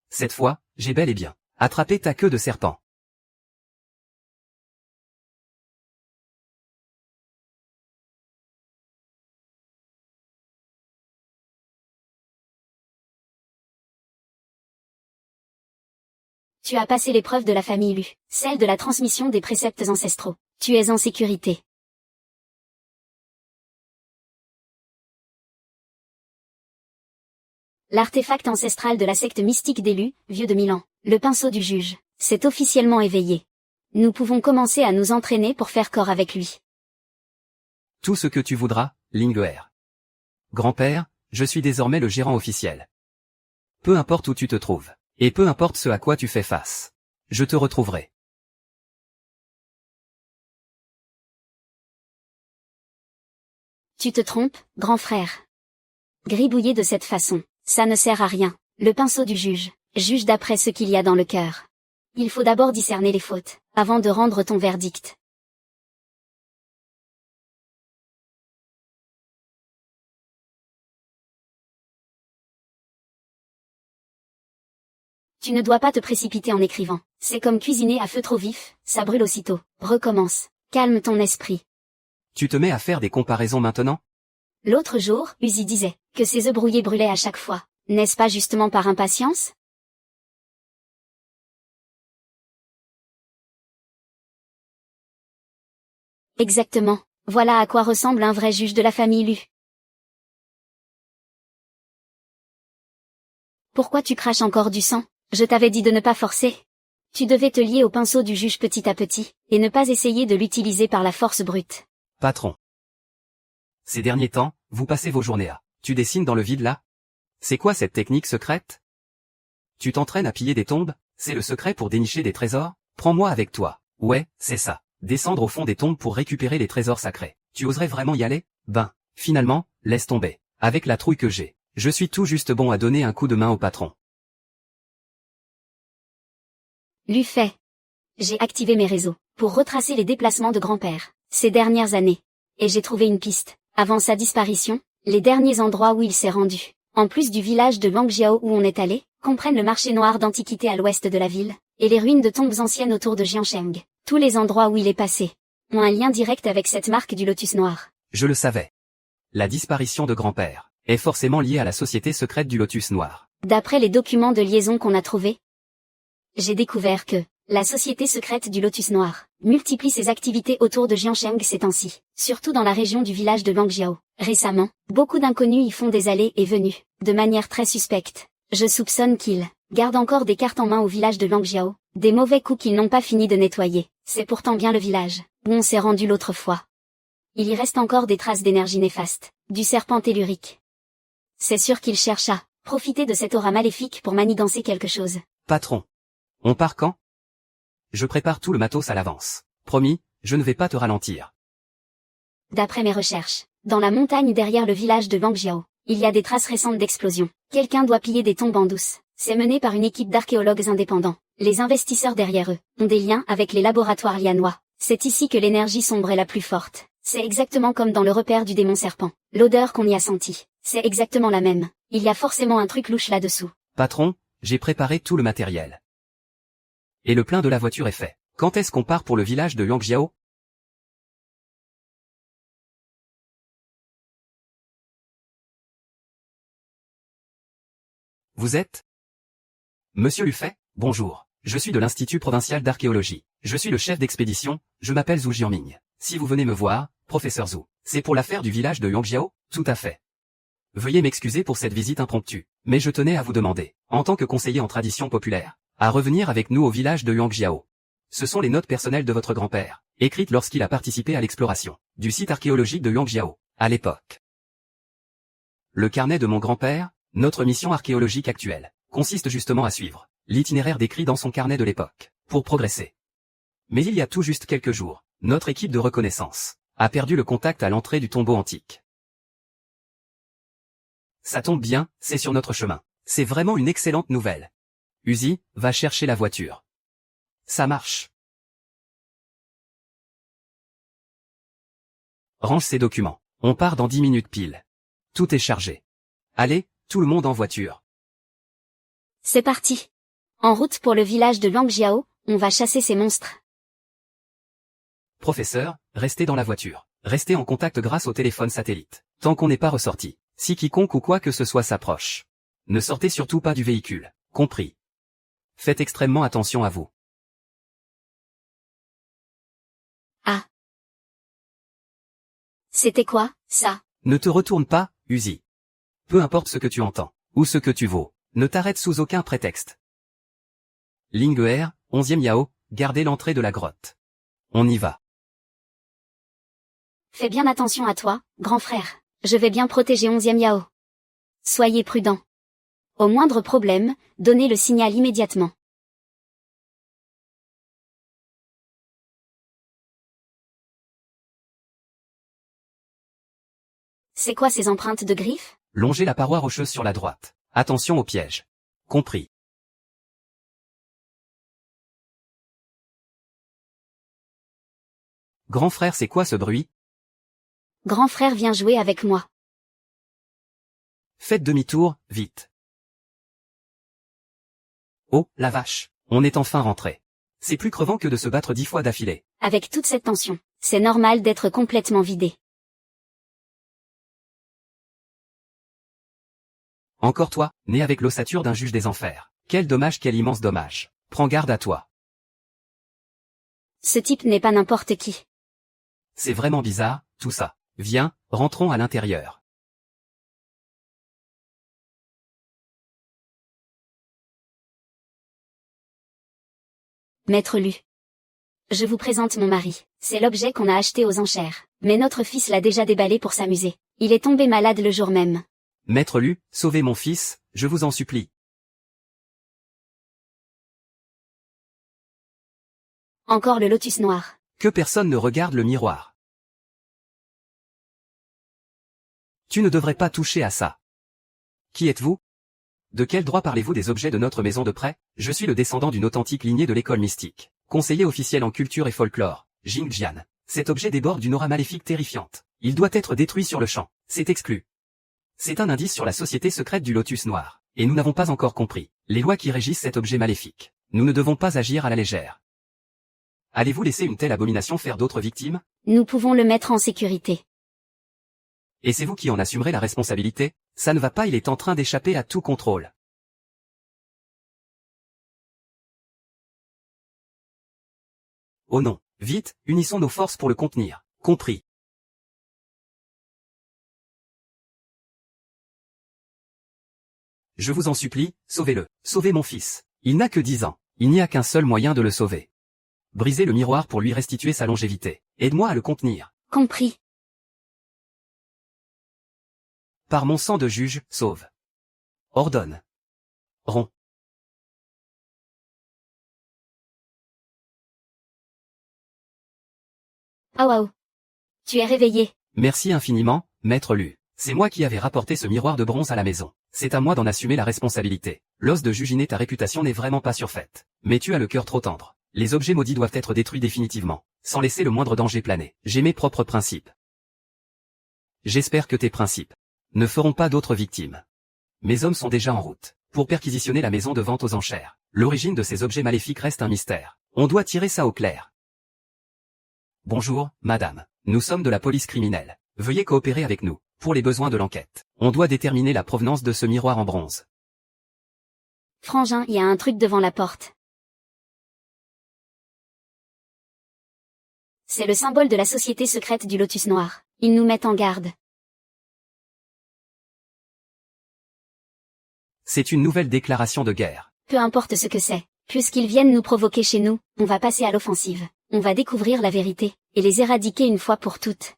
Cette fois, j'ai bel et bien attrapé ta queue de serpent. Tu as passé l'épreuve de la famille Lu, celle de la transmission des préceptes ancestraux. Tu es en sécurité. L'artefact ancestral de la secte mystique des Lu, vieux de 1000 ans, le pinceau du juge, s'est officiellement éveillé. Nous pouvons commencer à nous entraîner pour faire corps avec lui. Tout ce que tu voudras, Ling'er. Grand-père, je suis désormais le gérant officiel. Peu importe où tu te trouves, et peu importe ce à quoi tu fais face, je te retrouverai. Tu te trompes, grand frère. Gribouiller de cette façon, ça ne sert à rien. Le pinceau du juge, juge d'après ce qu'il y a dans le cœur. Il faut d'abord discerner les fautes, avant de rendre ton verdict. Tu ne dois pas te précipiter en écrivant. C'est comme cuisiner à feu trop vif, ça brûle aussitôt. Recommence. Calme ton esprit. Tu te mets à faire des comparaisons maintenant? L'autre jour, Uzi disait que ses œufs brouillés brûlaient à chaque fois. N'est-ce pas justement par impatience? Exactement. Voilà à quoi ressemble un vrai juge de la famille Lu. Pourquoi tu craches encore du sang? Je t'avais dit de ne pas forcer. Tu devais te lier au pinceau du juge petit à petit, et ne pas essayer de l'utiliser par la force brute. Patron. Ces derniers temps, vous passez vos journées à... Tu dessines dans le vide là? C'est quoi cette technique secrète? Tu t'entraînes à piller des tombes? C'est le secret pour dénicher des trésors? Prends-moi avec toi. Ouais, c'est ça. Descendre au fond des tombes pour récupérer les trésors sacrés. Tu oserais vraiment y aller? Ben, finalement, laisse tomber. Avec la trouille que j'ai, je suis tout juste bon à donner un coup de main au patron. Lu fait. J'ai activé mes réseaux, pour retracer les déplacements de grand-père, ces dernières années. Et j'ai trouvé une piste. Avant sa disparition, les derniers endroits où il s'est rendu, en plus du village de Langjiao où on est allé, comprennent le marché noir d'antiquité à l'ouest de la ville, et les ruines de tombes anciennes autour de Jiansheng. Tous les endroits où il est passé ont un lien direct avec cette marque du lotus noir. Je le savais. La disparition de grand-père est forcément liée à la société secrète du Lotus Noir. D'après les documents de liaison qu'on a trouvés, j'ai découvert que la société secrète du Lotus Noir multiplie ses activités autour de Jiancheng ces temps-ci, surtout dans la région du village de Langjiao. Récemment, beaucoup d'inconnus y font des allées et venues, de manière très suspecte. Je soupçonne qu'ils gardent encore des cartes en main au village de Langjiao, des mauvais coups qu'ils n'ont pas fini de nettoyer. C'est pourtant bien le village où on s'est rendu l'autre fois. Il y reste encore des traces d'énergie néfaste, du serpent tellurique. C'est sûr qu'ils cherchent à profiter de cette aura maléfique pour manigancer quelque chose. Patron. On part quand? Je prépare tout le matos à l'avance. Promis, je ne vais pas te ralentir. D'après mes recherches, dans la montagne derrière le village de Langjiao, il y a des traces récentes d'explosions. Quelqu'un doit piller des tombes en douce. C'est mené par une équipe d'archéologues indépendants. Les investisseurs derrière eux ont des liens avec les laboratoires lianois. C'est ici que l'énergie sombre est la plus forte. C'est exactement comme dans le repère du démon serpent. L'odeur qu'on y a sentie, c'est exactement la même. Il y a forcément un truc louche là-dessous. Patron, j'ai préparé tout le matériel. Et le plein de la voiture est fait. Quand est-ce qu'on part pour le village de Langjiao? Vous êtes? Monsieur Lufay, bonjour. Je suis de l'Institut provincial d'archéologie. Je suis le chef d'expédition, je m'appelle Zhu Jianming. Si vous venez me voir, professeur Zhu, c'est pour l'affaire du village de Langjiao? Tout à fait. Veuillez m'excuser pour cette visite impromptue, mais je tenais à vous demander, en tant que conseiller en tradition populaire, à revenir avec nous au village de Langjiao. Ce sont les notes personnelles de votre grand-père, écrites lorsqu'il a participé à l'exploration du site archéologique de Langjiao, à l'époque. Le carnet de mon grand-père, notre mission archéologique actuelle, consiste justement à suivre l'itinéraire décrit dans son carnet de l'époque, pour progresser. Mais il y a tout juste quelques jours, notre équipe de reconnaissance a perdu le contact à l'entrée du tombeau antique. Ça tombe bien, c'est sur notre chemin. C'est vraiment une excellente nouvelle. Uzi, va chercher la voiture. Ça marche. Range ces documents. On part dans 10 minutes pile. Tout est chargé. Allez, tout le monde en voiture. C'est parti. En route pour le village de Langjiao, on va chasser ces monstres. Professeur, restez dans la voiture. Restez en contact grâce au téléphone satellite. Tant qu'on n'est pas ressorti. Si quiconque ou quoi que ce soit s'approche. Ne sortez surtout pas du véhicule. Compris. Faites extrêmement attention à vous. Ah. C'était quoi, ça? Ne te retourne pas, Uzi. Peu importe ce que tu entends, ou ce que tu vaux, ne t'arrête sous aucun prétexte. Ligne R, 11e Yao, gardez l'entrée de la grotte. On y va. Fais bien attention à toi, grand frère. Je vais bien protéger 11e Yao. Soyez prudent. Au moindre problème, donnez le signal immédiatement. C'est quoi ces empreintes de griffes? Longez la paroi rocheuse sur la droite. Attention au piège. Compris. Grand frère, c'est quoi ce bruit? Grand frère vient jouer avec moi. Faites demi-tour, vite. Oh, la vache, on est enfin rentré. C'est plus crevant que de se battre 10 fois d'affilée. Avec toute cette tension, c'est normal d'être complètement vidé. Encore toi, né avec l'ossature d'un juge des enfers. Quel dommage, quel immense dommage. Prends garde à toi. Ce type n'est pas n'importe qui. C'est vraiment bizarre, tout ça. Viens, rentrons à l'intérieur. Maître Lu. Je vous présente mon mari. C'est l'objet qu'on a acheté aux enchères. Mais notre fils l'a déjà déballé pour s'amuser. Il est tombé malade le jour même. Maître Lu, sauvez mon fils, je vous en supplie. Encore le lotus noir. Que personne ne regarde le miroir. Tu ne devrais pas toucher à ça. Qui êtes-vous? De quel droit parlez-vous des objets de notre maison de prêt? Je suis le descendant d'une authentique lignée de l'école mystique. Conseiller officiel en culture et folklore, Jing Jian. Cet objet déborde d'une aura maléfique terrifiante. Il doit être détruit sur le champ. C'est exclu. C'est un indice sur la société secrète du Lotus Noir. Et nous n'avons pas encore compris les lois qui régissent cet objet maléfique. Nous ne devons pas agir à la légère. Allez-vous laisser une telle abomination faire d'autres victimes? Nous pouvons le mettre en sécurité. Et c'est vous qui en assumerez la responsabilité? Ça ne va pas, il est en train d'échapper à tout contrôle. Oh non, vite, unissons nos forces pour le contenir. Compris. Je vous en supplie, sauvez-le. Sauvez mon fils. Il n'a que 10 ans. Il n'y a qu'un seul moyen de le sauver. Brisez le miroir pour lui restituer sa longévité. Aide-moi à le contenir. Compris. Par mon sang de juge, sauve. Ordonne. Rond. Oh wow. Tu es réveillé. Merci infiniment, maître Lu. C'est moi qui avais rapporté ce miroir de bronze à la maison. C'est à moi d'en assumer la responsabilité. L'os de Juginé, ta réputation n'est vraiment pas surfaite. Mais tu as le cœur trop tendre. Les objets maudits doivent être détruits définitivement, sans laisser le moindre danger planer. J'ai mes propres principes. J'espère que tes principes ne feront pas d'autres victimes. Mes hommes sont déjà en route, pour perquisitionner la maison de vente aux enchères. L'origine de ces objets maléfiques reste un mystère. On doit tirer ça au clair. Bonjour, madame. Nous sommes de la police criminelle. Veuillez coopérer avec nous, pour les besoins de l'enquête. On doit déterminer la provenance de ce miroir en bronze. Frangin, il y a un truc devant la porte. C'est le symbole de la société secrète du Lotus Noir. Ils nous mettent en garde. C'est une nouvelle déclaration de guerre. Peu importe ce que c'est. Puisqu'ils viennent nous provoquer chez nous, on va passer à l'offensive. On va découvrir la vérité, et les éradiquer une fois pour toutes.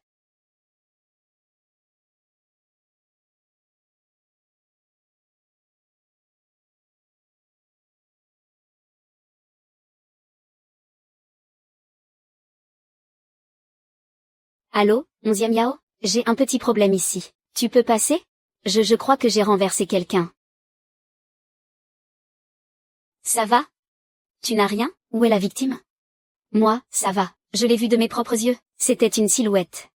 Allô, 11e Yao? J'ai un petit problème ici. Tu peux passer? Je crois que j'ai renversé quelqu'un. Ça va? Tu n'as rien? Où est la victime? Moi, ça va. Je l'ai vue de mes propres yeux. C'était une silhouette.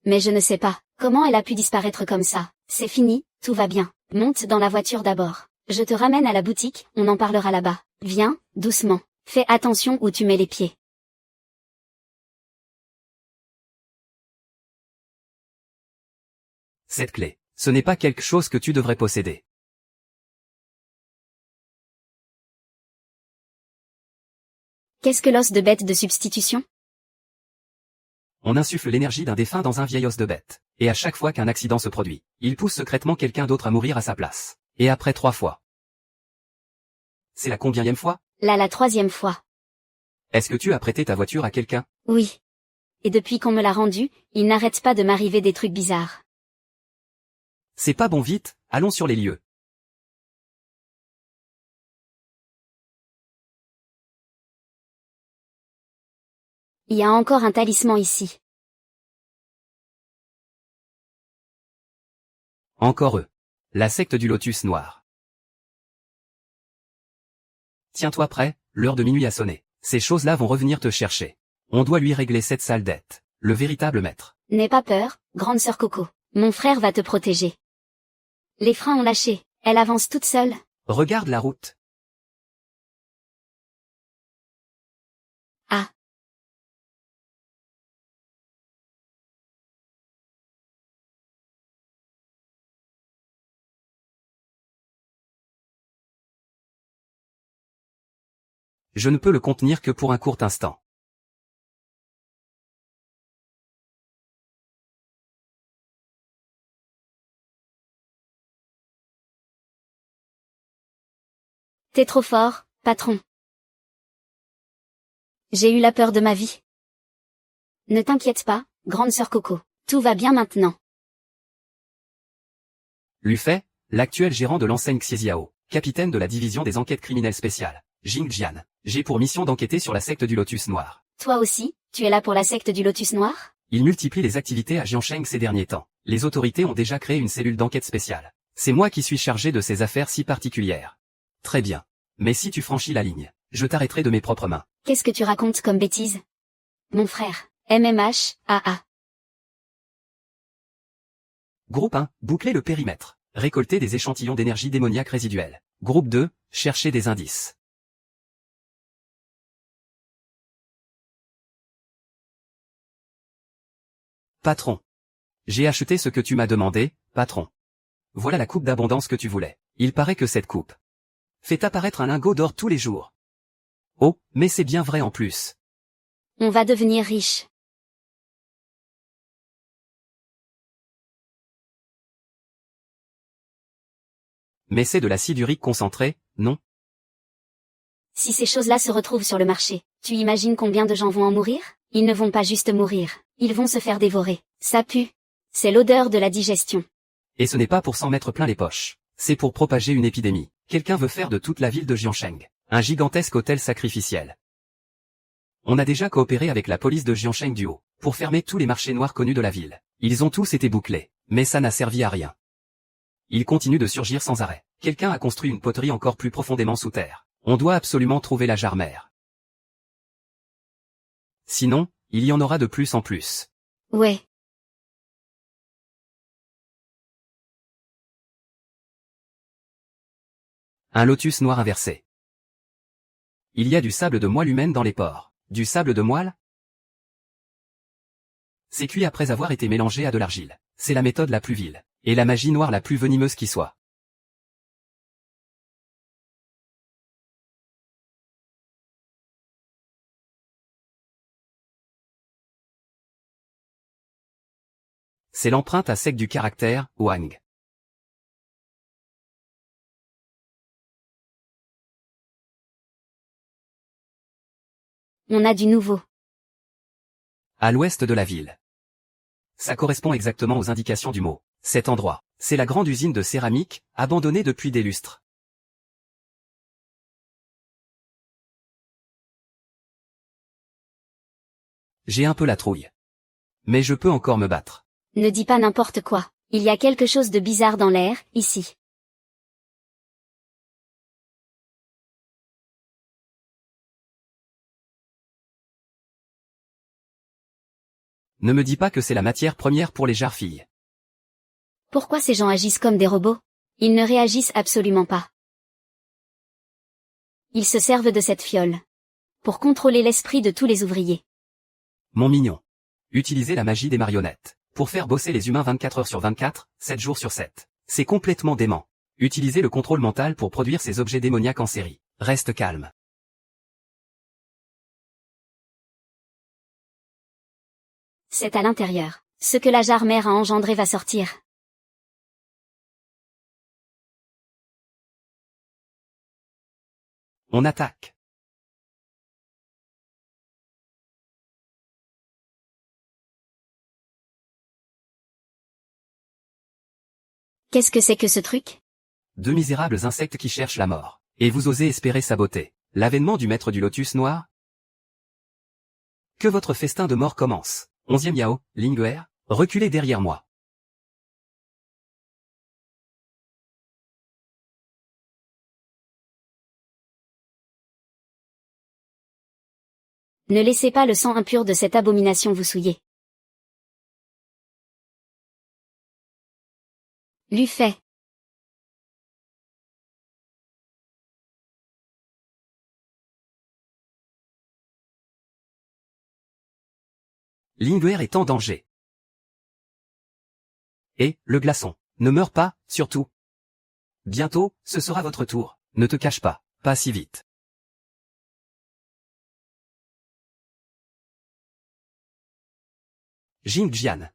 Mais je ne sais pas comment elle a pu disparaître comme ça. C'est fini, tout va bien. Monte dans la voiture d'abord. Je te ramène à la boutique, on en parlera là-bas. Viens, doucement. Fais attention où tu mets les pieds. Cette clé, ce n'est pas quelque chose que tu devrais posséder. Qu'est-ce que l'os de bête de substitution? On insuffle l'énergie d'un défunt dans un vieil os de bête. Et à chaque fois qu'un accident se produit, il pousse secrètement quelqu'un d'autre à mourir à sa place. Et après 3 fois. C'est la combienième fois? Là, la 3e fois. Est-ce que tu as prêté ta voiture à quelqu'un? Oui. Et depuis qu'on me l'a rendue, il n'arrête pas de m'arriver des trucs bizarres. C'est pas bon, vite, allons sur les lieux. Il y a encore un talisman ici. Encore eux. La secte du Lotus Noir. Tiens-toi prêt, l'heure de minuit a sonné. Ces choses-là vont revenir te chercher. On doit lui régler cette sale dette. Le véritable maître. N'aie pas peur, grande sœur Coco. Mon frère va te protéger. Les freins ont lâché. Elle avance toute seule. Regarde la route. Ah. Je ne peux le contenir que pour un court instant. T'es trop fort, patron. J'ai eu la peur de ma vie. Ne t'inquiète pas, grande sœur Coco. Tout va bien maintenant. Lu fait, l'actuel gérant de l'enseigne Xiaoziao, capitaine de la division des enquêtes criminelles spéciales. Jing Jian. J'ai pour mission d'enquêter sur la secte du Lotus Noir. Toi aussi, tu es là pour la secte du Lotus Noir? Il multiplie les activités à Jiansheng ces derniers temps. Les autorités ont déjà créé une cellule d'enquête spéciale. C'est moi qui suis chargé de ces affaires si particulières. Très bien. Mais si tu franchis la ligne, je t'arrêterai de mes propres mains. Qu'est-ce que tu racontes comme bêtise? Mon frère. MMH, AA. Groupe 1, boucler le périmètre. Récolter des échantillons d'énergie démoniaque résiduelle. Groupe 2, chercher des indices. Patron. J'ai acheté ce que tu m'as demandé, patron. Voilà la coupe d'abondance que tu voulais. Il paraît que cette coupe fait apparaître un lingot d'or tous les jours. Oh, mais c'est bien vrai en plus. On va devenir riche. Mais c'est de l'acide urique concentré, non? Si ces choses-là se retrouvent sur le marché, tu imagines combien de gens vont en mourir? Ils ne vont pas juste mourir, ils vont se faire dévorer. Ça pue. C'est l'odeur de la digestion. Et ce n'est pas pour s'en mettre plein les poches. C'est pour propager une épidémie. Quelqu'un veut faire de toute la ville de Jiancheng un gigantesque hôtel sacrificiel. On a déjà coopéré avec la police de Jiancheng du Haut pour fermer tous les marchés noirs connus de la ville. Ils ont tous été bouclés, mais ça n'a servi à rien. Ils continuent de surgir sans arrêt. Quelqu'un a construit une poterie encore plus profondément sous terre. On doit absolument trouver la jarre mère. Sinon, il y en aura de plus en plus. Ouais. Un lotus noir inversé. Il y a du sable de moelle humaine dans les ports. Du sable de moelle? C'est cuit après avoir été mélangé à de l'argile. C'est la méthode la plus vile. Et la magie noire la plus venimeuse qui soit. C'est l'empreinte à sec du caractère, Wang. On a du nouveau. À l'ouest de la ville. Ça correspond exactement aux indications du mot. Cet endroit, c'est la grande usine de céramique, abandonnée depuis des lustres. J'ai un peu la trouille. Mais je peux encore me battre. Ne dis pas n'importe quoi. Il y a quelque chose de bizarre dans l'air, ici. Ne me dis pas que c'est la matière première pour les jarres filles. Pourquoi ces gens agissent comme des robots? Ils ne réagissent absolument pas. Ils se servent de cette fiole pour contrôler l'esprit de tous les ouvriers. Mon mignon. Utilisez la magie des marionnettes pour faire bosser les humains 24 heures sur 24, 7 jours sur 7. C'est complètement dément. Utilisez le contrôle mental pour produire ces objets démoniaques en série. Reste calme. C'est à l'intérieur. Ce que la jarre mère a engendré va sortir. On attaque. Qu'est-ce que c'est que ce truc? Deux misérables insectes qui cherchent la mort. Et vous osez espérer saboter l'avènement du maître du lotus noir? Que votre festin de mort commence. 11e Yao, Lingüer, reculez derrière moi. Ne laissez pas le sang impur de cette abomination vous souiller. Lui fait. Lingüer est en danger. Et, le glaçon, ne meurt pas, surtout. Bientôt, ce sera votre tour. Ne te cache pas si vite. Jing Jian.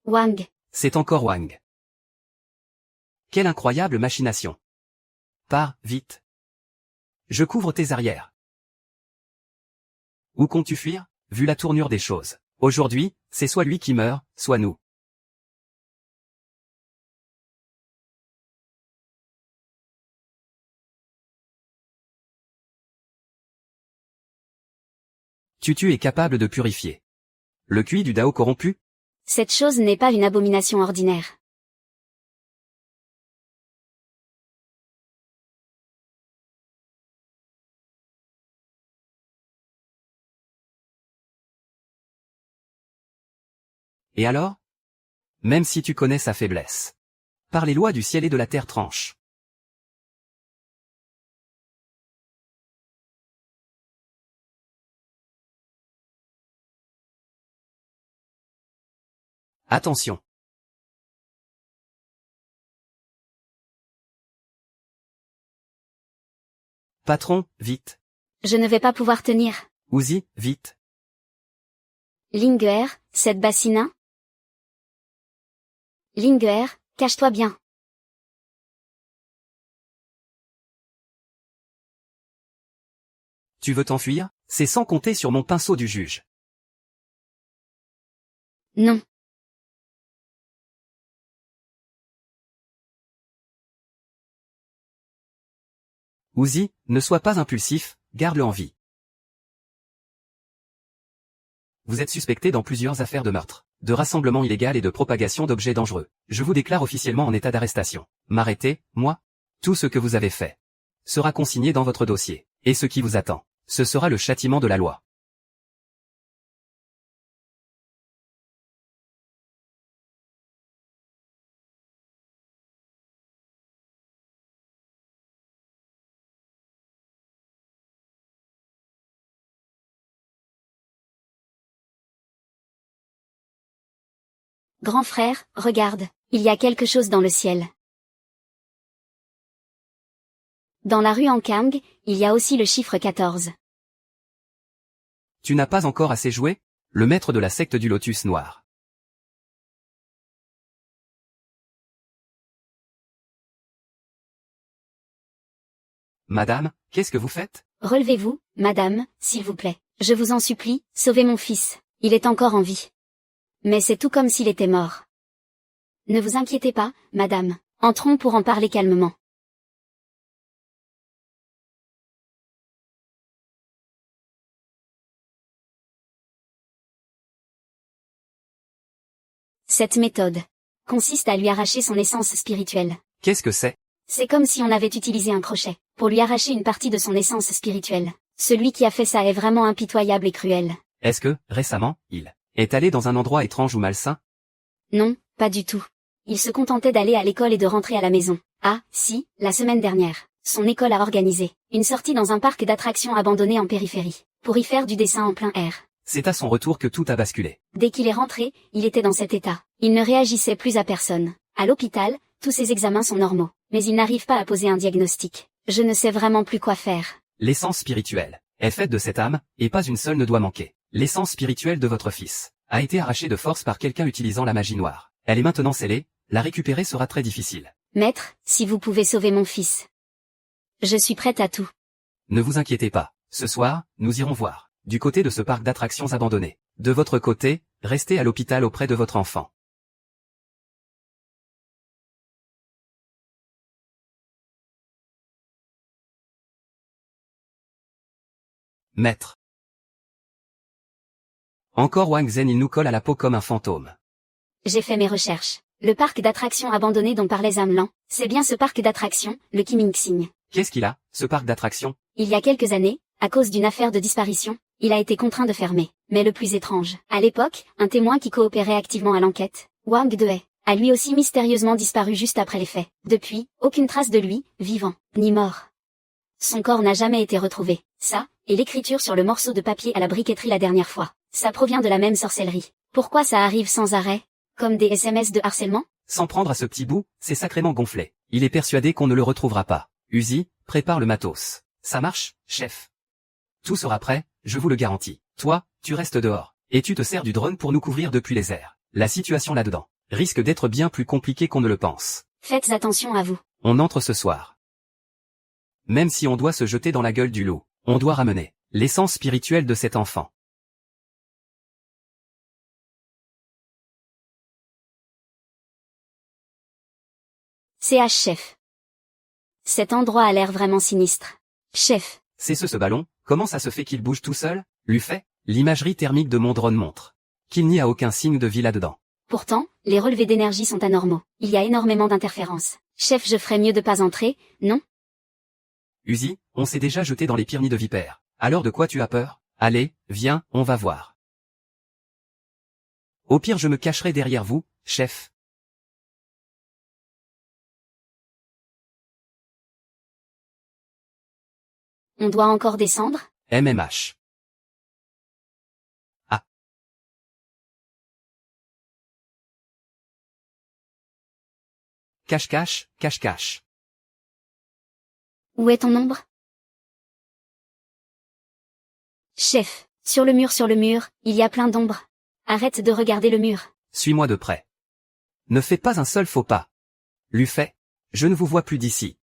Wang. C'est encore Wang. Quelle incroyable machination. Pars, vite. Je couvre tes arrières. Où comptes-tu fuir? Vu la tournure des choses. Aujourd'hui, c'est soit lui qui meurt, soit nous. Tu es capable de purifier le QI du Dao corrompu? Cette chose n'est pas une abomination ordinaire. Et alors? Même si tu connais sa faiblesse. Par les lois du ciel et de la terre tranche. Attention. Patron, vite. Je ne vais pas pouvoir tenir. Uzi, vite. Linguer, cette bassina. Linguer, cache-toi bien. Tu veux t'enfuir? C'est sans compter sur mon pinceau du juge. Non. Uzi, ne sois pas impulsif, garde-le en vie. Vous êtes suspecté dans plusieurs affaires de meurtre, de rassemblement illégal et de propagation d'objets dangereux. Je vous déclare officiellement en état d'arrestation. M'arrêtez, moi? Tout ce que vous avez fait sera consigné dans votre dossier. Et ce qui vous attend, ce sera le châtiment de la loi. Grand frère, regarde, il y a quelque chose dans le ciel. Dans la rue Ankang, il y a aussi le chiffre 14. Tu n'as pas encore assez joué? Le maître de la secte du Lotus Noir. Madame, qu'est-ce que vous faites? Relevez-vous, madame, s'il vous plaît. Je vous en supplie, sauvez mon fils. Il est encore en vie. Mais c'est tout comme s'il était mort. Ne vous inquiétez pas, madame. Entrons pour en parler calmement. Cette méthode consiste à lui arracher son essence spirituelle. Qu'est-ce que c'est? C'est comme si on avait utilisé un crochet pour lui arracher une partie de son essence spirituelle. Celui qui a fait ça est vraiment impitoyable et cruel. Est-ce que, récemment, il est allé dans un endroit étrange ou malsain? Non, pas du tout. Il se contentait d'aller à l'école et de rentrer à la maison. Ah, si, la semaine dernière, son école a organisé une sortie dans un parc d'attractions abandonné en périphérie, pour y faire du dessin en plein air. C'est à son retour que tout a basculé. Dès qu'il est rentré, il était dans cet état. Il ne réagissait plus à personne. À l'hôpital, tous ses examens sont normaux, mais il n'arrive pas à poser un diagnostic. Je ne sais vraiment plus quoi faire. L'essence spirituelle est faite de cette âme, et pas une seule ne doit manquer. L'essence spirituelle de votre fils a été arrachée de force par quelqu'un utilisant la magie noire. Elle est maintenant scellée, la récupérer sera très difficile. Maître, si vous pouvez sauver mon fils. Je suis prête à tout. Ne vous inquiétez pas. Ce soir, nous irons voir du côté de ce parc d'attractions abandonné. De votre côté, restez à l'hôpital auprès de votre enfant. Maître. Encore Wang Zhen, il nous colle à la peau comme un fantôme. J'ai fait mes recherches. Le parc d'attractions abandonné dont parlait Zamlan, c'est bien ce parc d'attractions, le Kiming-Sing. Qu'est-ce qu'il a, ce parc d'attractions? Il y a quelques années, à cause d'une affaire de disparition, il a été contraint de fermer. Mais le plus étrange, à l'époque, un témoin qui coopérait activement à l'enquête, Wang Dehe, a lui aussi mystérieusement disparu juste après les faits. Depuis, aucune trace de lui, vivant, ni mort. Son corps n'a jamais été retrouvé. Ça, et l'écriture sur le morceau de papier à la briqueterie la dernière fois. Ça provient de la même sorcellerie. Pourquoi ça arrive sans arrêt? Comme des SMS de harcèlement? S'en prendre à ce petit bout, c'est sacrément gonflé. Il est persuadé qu'on ne le retrouvera pas. Uzi, prépare le matos. Ça marche, chef. Tout sera prêt, je vous le garantis. Toi, tu restes dehors, et tu te sers du drone pour nous couvrir depuis les airs. La situation là-dedans risque d'être bien plus compliquée qu'on ne le pense. Faites attention à vous. On entre ce soir. Même si on doit se jeter dans la gueule du loup, on doit ramener l'essence spirituelle de cet enfant. CH chef. Cet endroit a l'air vraiment sinistre. Chef. C'est ce ballon, comment ça se fait qu'il bouge tout seul? Lui fait, l'imagerie thermique de mon drone montre qu'il n'y a aucun signe de vie là-dedans. Pourtant, les relevés d'énergie sont anormaux. Il y a énormément d'interférences. Chef, je ferais mieux de pas entrer, non? Uzi, on s'est déjà jeté dans les pyramides de vipères. Alors de quoi tu as peur? Allez, viens, on va voir. Au pire je me cacherai derrière vous, chef. On doit encore descendre? MMH. Ah. Cache-cache, cache-cache. Où est ton ombre? Chef, sur le mur, il y a plein d'ombres. Arrête de regarder le mur. Suis-moi de près. Ne fais pas un seul faux pas. Lufay, je ne vous vois plus d'ici.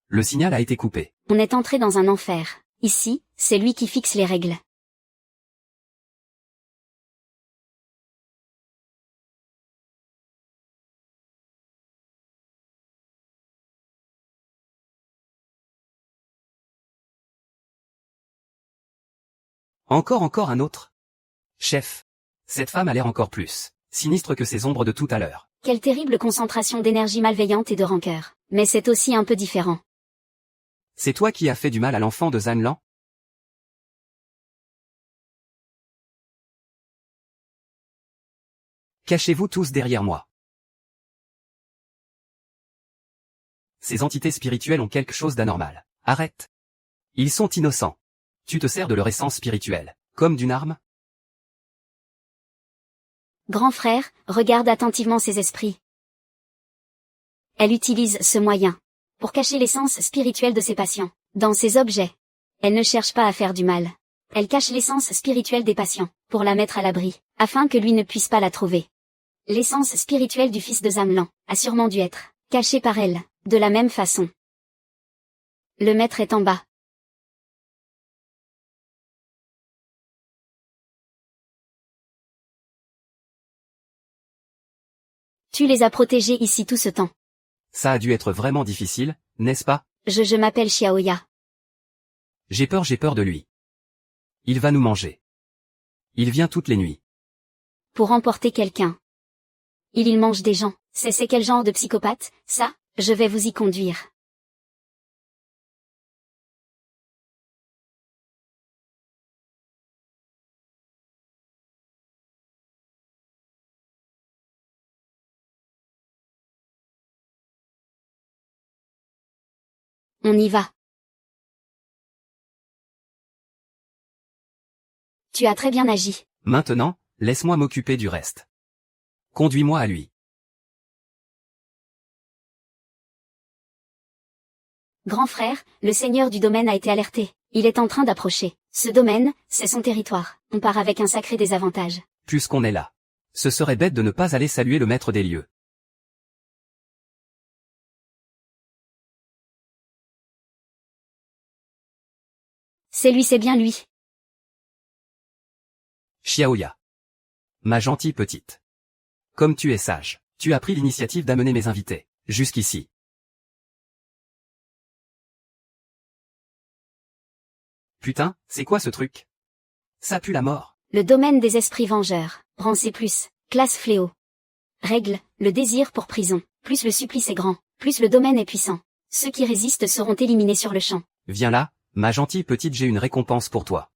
Le signal a été coupé. On est entré dans un enfer. Ici, c'est lui qui fixe les règles. Encore un autre. Chef, cette femme a l'air encore plus sinistre que ces ombres de tout à l'heure. Quelle terrible concentration d'énergie malveillante et de rancœur. Mais c'est aussi un peu différent. C'est toi qui as fait du mal à l'enfant de Zanlan? Cachez-vous tous derrière moi. Ces entités spirituelles ont quelque chose d'anormal. Arrête. Ils sont innocents. Tu te sers de leur essence spirituelle, comme d'une arme? Grand frère, regarde attentivement ces esprits. Elle utilise ce moyen pour cacher l'essence spirituelle de ses patients dans ces objets. Elle ne cherche pas à faire du mal. Elle cache l'essence spirituelle des patients pour la mettre à l'abri, afin que lui ne puisse pas la trouver. L'essence spirituelle du fils de Zanlan a sûrement dû être cachée par elle, de la même façon. Le maître est en bas. Tu les as protégés ici tout ce temps. Ça a dû être vraiment difficile, n'est-ce pas? Je m'appelle Xiaoya. J'ai peur de lui. Il va nous manger. Il vient toutes les nuits. Pour emporter quelqu'un. Il mange des gens. C'est quel genre de psychopathe, ça? Je vais vous y conduire. On y va. Tu as très bien agi. Maintenant, laisse-moi m'occuper du reste. Conduis-moi à lui. Grand frère, le seigneur du domaine a été alerté. Il est en train d'approcher. Ce domaine, c'est son territoire. On part avec un sacré désavantage. Puisqu'on est là. Ce serait bête de ne pas aller saluer le maître des lieux. C'est bien lui. Xiaoya. Ma gentille petite. Comme tu es sage, tu as pris l'initiative d'amener mes invités jusqu'ici. Putain, c'est quoi ce truc? Ça pue la mort. Le domaine des esprits vengeurs. Rang C+, classe fléau. Règle, le désir pour prison. Plus le supplice est grand, plus le domaine est puissant. Ceux qui résistent seront éliminés sur le champ. Viens là, ma gentille petite, j'ai une récompense pour toi.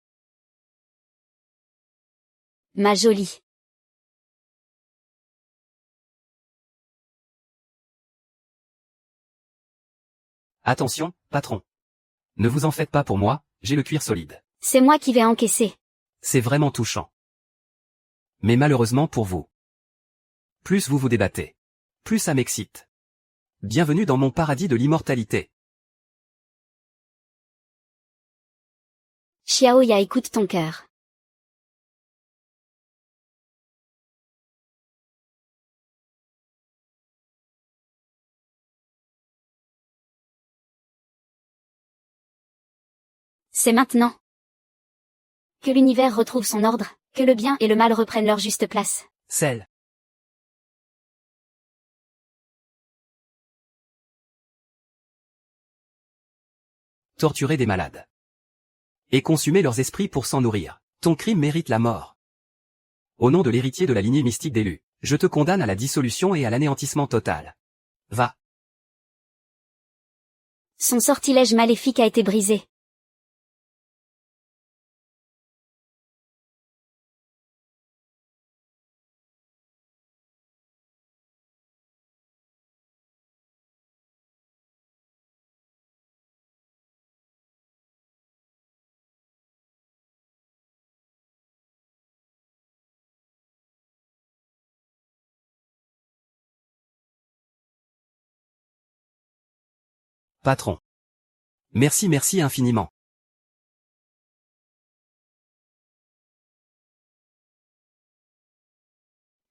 Ma jolie. Attention, patron. Ne vous en faites pas pour moi, j'ai le cuir solide. C'est moi qui vais encaisser. C'est vraiment touchant. Mais malheureusement pour vous. Plus vous vous débattez, plus ça m'excite. Bienvenue dans mon paradis de l'immortalité. Xiaoya, écoute ton cœur. C'est maintenant. Que l'univers retrouve son ordre, que le bien et le mal reprennent leur juste place. Celle. Torturer des malades. Et consumer leurs esprits pour s'en nourrir. Ton crime mérite la mort. Au nom de l'héritier de la lignée mystique d'Élu, je te condamne à la dissolution et à l'anéantissement total. Va. Son sortilège maléfique a été brisé. Patron. Merci infiniment.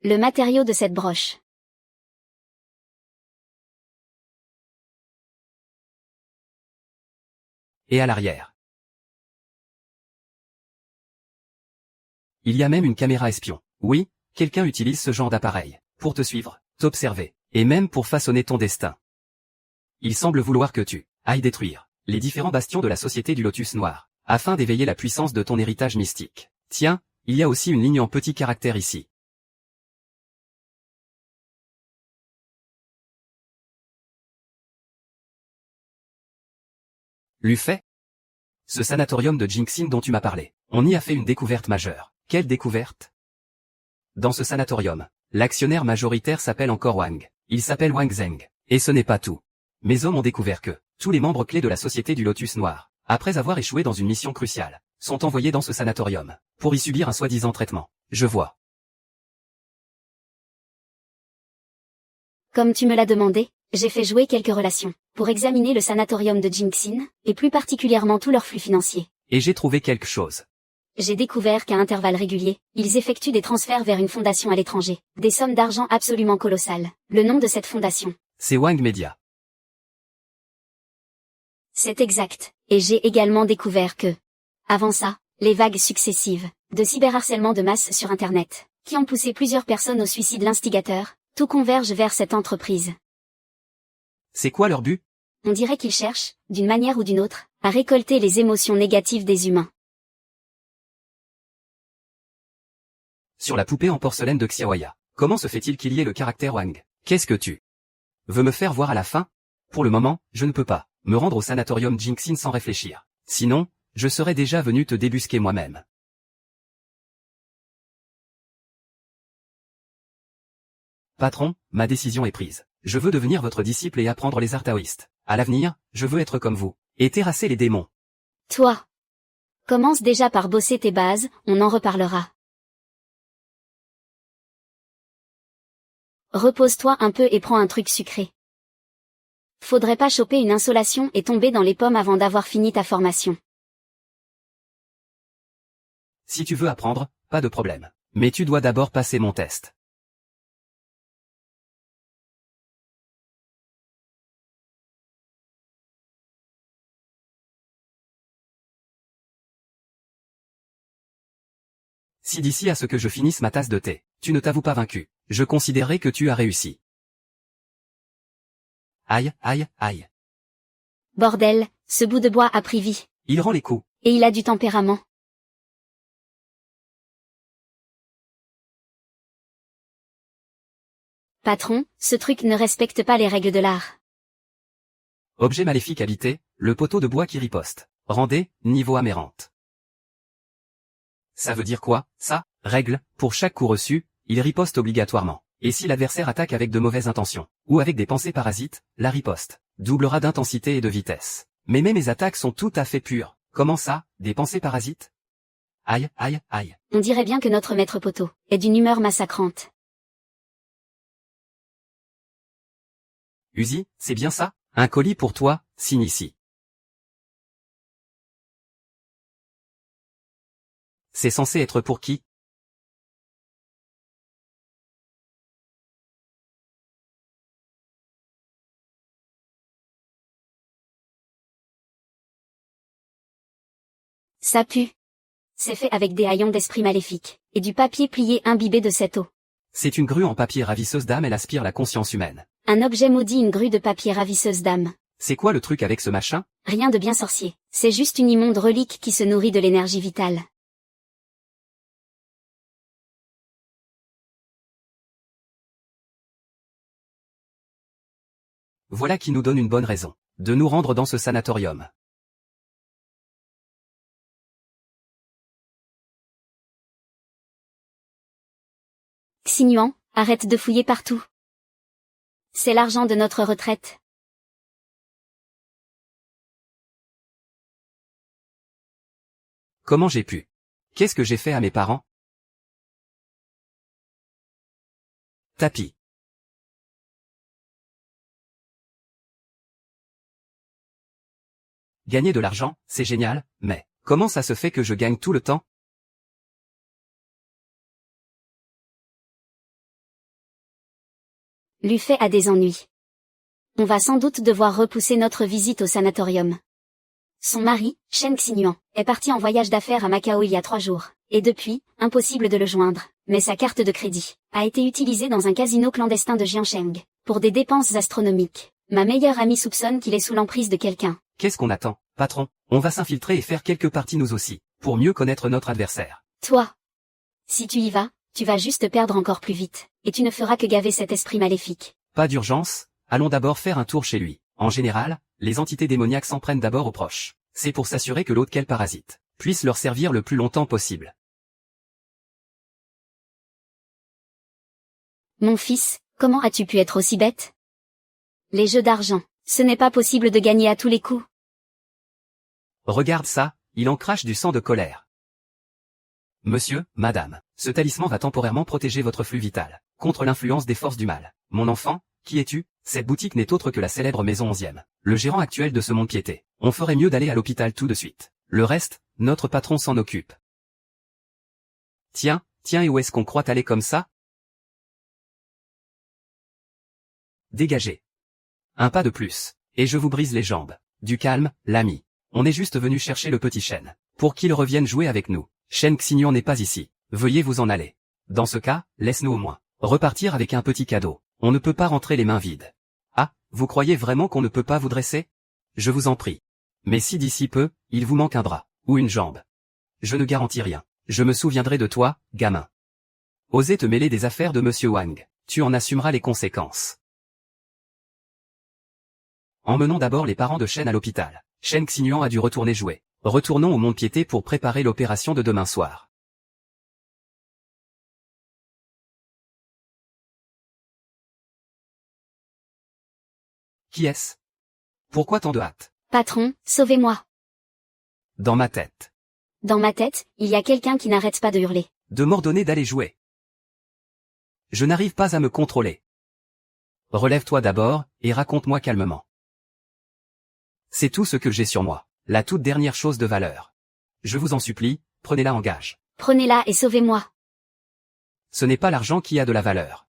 Le matériau de cette broche. Et à l'arrière. Il y a même une caméra espion. Oui, quelqu'un utilise ce genre d'appareil, pour te suivre, t'observer, et même pour façonner ton destin. Il semble vouloir que tu ailles détruire les différents bastions de la société du Lotus Noir, afin d'éveiller la puissance de ton héritage mystique. Tiens, il y a aussi une ligne en petits caractères ici. Lu fait? Ce sanatorium de Jinxin dont tu m'as parlé, on y a fait une découverte majeure. Quelle découverte? Dans ce sanatorium, l'actionnaire majoritaire s'appelle encore Wang. Il s'appelle Wang Zheng. Et ce n'est pas tout. Mes hommes ont découvert que tous les membres clés de la société du Lotus Noir, après avoir échoué dans une mission cruciale, sont envoyés dans ce sanatorium, pour y subir un soi-disant traitement. Je vois. Comme tu me l'as demandé, j'ai fait jouer quelques relations, pour examiner le sanatorium de Jinxin, et plus particulièrement tout leur flux financier. Et j'ai trouvé quelque chose. J'ai découvert qu'à intervalles réguliers, ils effectuent des transferts vers une fondation à l'étranger, des sommes d'argent absolument colossales. Le nom de cette fondation. C'est Wang Media. C'est exact, et j'ai également découvert que, avant ça, les vagues successives, de cyberharcèlement de masse sur Internet, qui ont poussé plusieurs personnes au suicide l'instigateur, tout converge vers cette entreprise. C'est quoi leur but? On dirait qu'ils cherchent, d'une manière ou d'une autre, à récolter les émotions négatives des humains. Sur la poupée en porcelaine de Xiaoya, comment se fait-il qu'il y ait le caractère Wang? Qu'est-ce que tu veux me faire voir à la fin? Pour le moment, je ne peux pas me rendre au sanatorium Jinxin sans réfléchir. Sinon, je serais déjà venu te débusquer moi-même. Patron, ma décision est prise. Je veux devenir votre disciple et apprendre les arts taoïstes. À l'avenir, je veux être comme vous, et terrasser les démons. Toi. Commence déjà par bosser tes bases, on en reparlera. Repose-toi un peu et prends un truc sucré. Faudrait pas choper une insolation et tomber dans les pommes avant d'avoir fini ta formation. Si tu veux apprendre, pas de problème. Mais tu dois d'abord passer mon test. Si d'ici à ce que je finisse ma tasse de thé, tu ne t'avoues pas vaincu, je considérerai que tu as réussi. Aïe, aïe, aïe. Bordel, ce bout de bois a pris vie. Il rend les coups. Et il a du tempérament. Patron, ce truc ne respecte pas les règles de l'art. Objet maléfique habité, le poteau de bois qui riposte. Rendez, niveau amérante. Ça veut dire quoi, ça? Règle, pour chaque coup reçu, il riposte obligatoirement. Et si l'adversaire attaque avec de mauvaises intentions, ou avec des pensées parasites, la riposte doublera d'intensité et de vitesse. Mais mes attaques sont tout à fait pures. Comment ça, des pensées parasites? Aïe, aïe, aïe. On dirait bien que notre maître poteau est d'une humeur massacrante. Uzi, c'est bien ça? Un colis pour toi, signe ici. C'est censé être pour qui? Ça pue. C'est fait avec des haillons d'esprit maléfique, et du papier plié imbibé de cette eau. C'est une grue en papier ravisseuse d'âme, elle aspire la conscience humaine. Un objet maudit, une grue de papier ravisseuse d'âme. C'est quoi le truc avec ce machin? Rien de bien sorcier. C'est juste une immonde relique qui se nourrit de l'énergie vitale. Voilà qui nous donne une bonne raison de nous rendre dans ce sanatorium. Xignuan, arrête de fouiller partout. C'est l'argent de notre retraite. Comment j'ai pu? Qu'est-ce que j'ai fait à mes parents? Tapis. Gagner de l'argent, c'est génial, mais comment ça se fait que je gagne tout le temps? Lu Fei a des ennuis. On va sans doute devoir repousser notre visite au sanatorium. Son mari, Shen Xinyuan, est parti en voyage d'affaires à Macao il y a 3 jours, et depuis, impossible de le joindre, mais sa carte de crédit a été utilisée dans un casino clandestin de Jiancheng, pour des dépenses astronomiques. Ma meilleure amie soupçonne qu'il est sous l'emprise de quelqu'un. Qu'est-ce qu'on attend, patron? On va s'infiltrer et faire quelques parties nous aussi, pour mieux connaître notre adversaire. Toi, si tu y vas, tu vas juste perdre encore plus vite, et tu ne feras que gaver cet esprit maléfique. Pas d'urgence, allons d'abord faire un tour chez lui. En général, les entités démoniaques s'en prennent d'abord aux proches. C'est pour s'assurer que l'autre qu'elle parasite puisse leur servir le plus longtemps possible. Mon fils, comment as-tu pu être aussi bête? Les jeux d'argent, ce n'est pas possible de gagner à tous les coups. Regarde ça, il en crache du sang de colère. Monsieur, madame, ce talisman va temporairement protéger votre flux vital contre l'influence des forces du mal. Mon enfant, qui es-tu? Cette boutique n'est autre que la célèbre maison 11e, le gérant actuel de ce mont-de-piété. On ferait mieux d'aller à l'hôpital tout de suite. Le reste, notre patron s'en occupe. Tiens, et où est-ce qu'on croit aller comme ça? Dégagez. Un pas de plus, et je vous brise les jambes. Du calme, l'ami. On est juste venu chercher le petit Shen, pour qu'il revienne jouer avec nous. Shen Xinyuan n'est pas ici. Veuillez vous en aller. Dans ce cas, laisse-nous au moins repartir avec un petit cadeau. On ne peut pas rentrer les mains vides. Ah, vous croyez vraiment qu'on ne peut pas vous dresser? Je vous en prie. Mais si d'ici peu, il vous manque un bras, ou une jambe. Je ne garantis rien. Je me souviendrai de toi, gamin. Osez te mêler des affaires de Monsieur Wang. Tu en assumeras les conséquences. Emmenons d'abord les parents de Shen à l'hôpital. Shen Xinyuan a dû retourner jouer. Retournons au mont-de-piété pour préparer l'opération de demain soir. Qui est-ce? Pourquoi tant de hâte? Patron, sauvez-moi. Dans ma tête. Dans ma tête, il y a quelqu'un qui n'arrête pas de hurler. De m'ordonner d'aller jouer. Je n'arrive pas à me contrôler. Relève-toi d'abord, et raconte-moi calmement. C'est tout ce que j'ai sur moi. La toute dernière chose de valeur. Je vous en supplie, prenez-la en gage. Prenez-la et sauvez-moi. Ce n'est pas l'argent qui a de la valeur.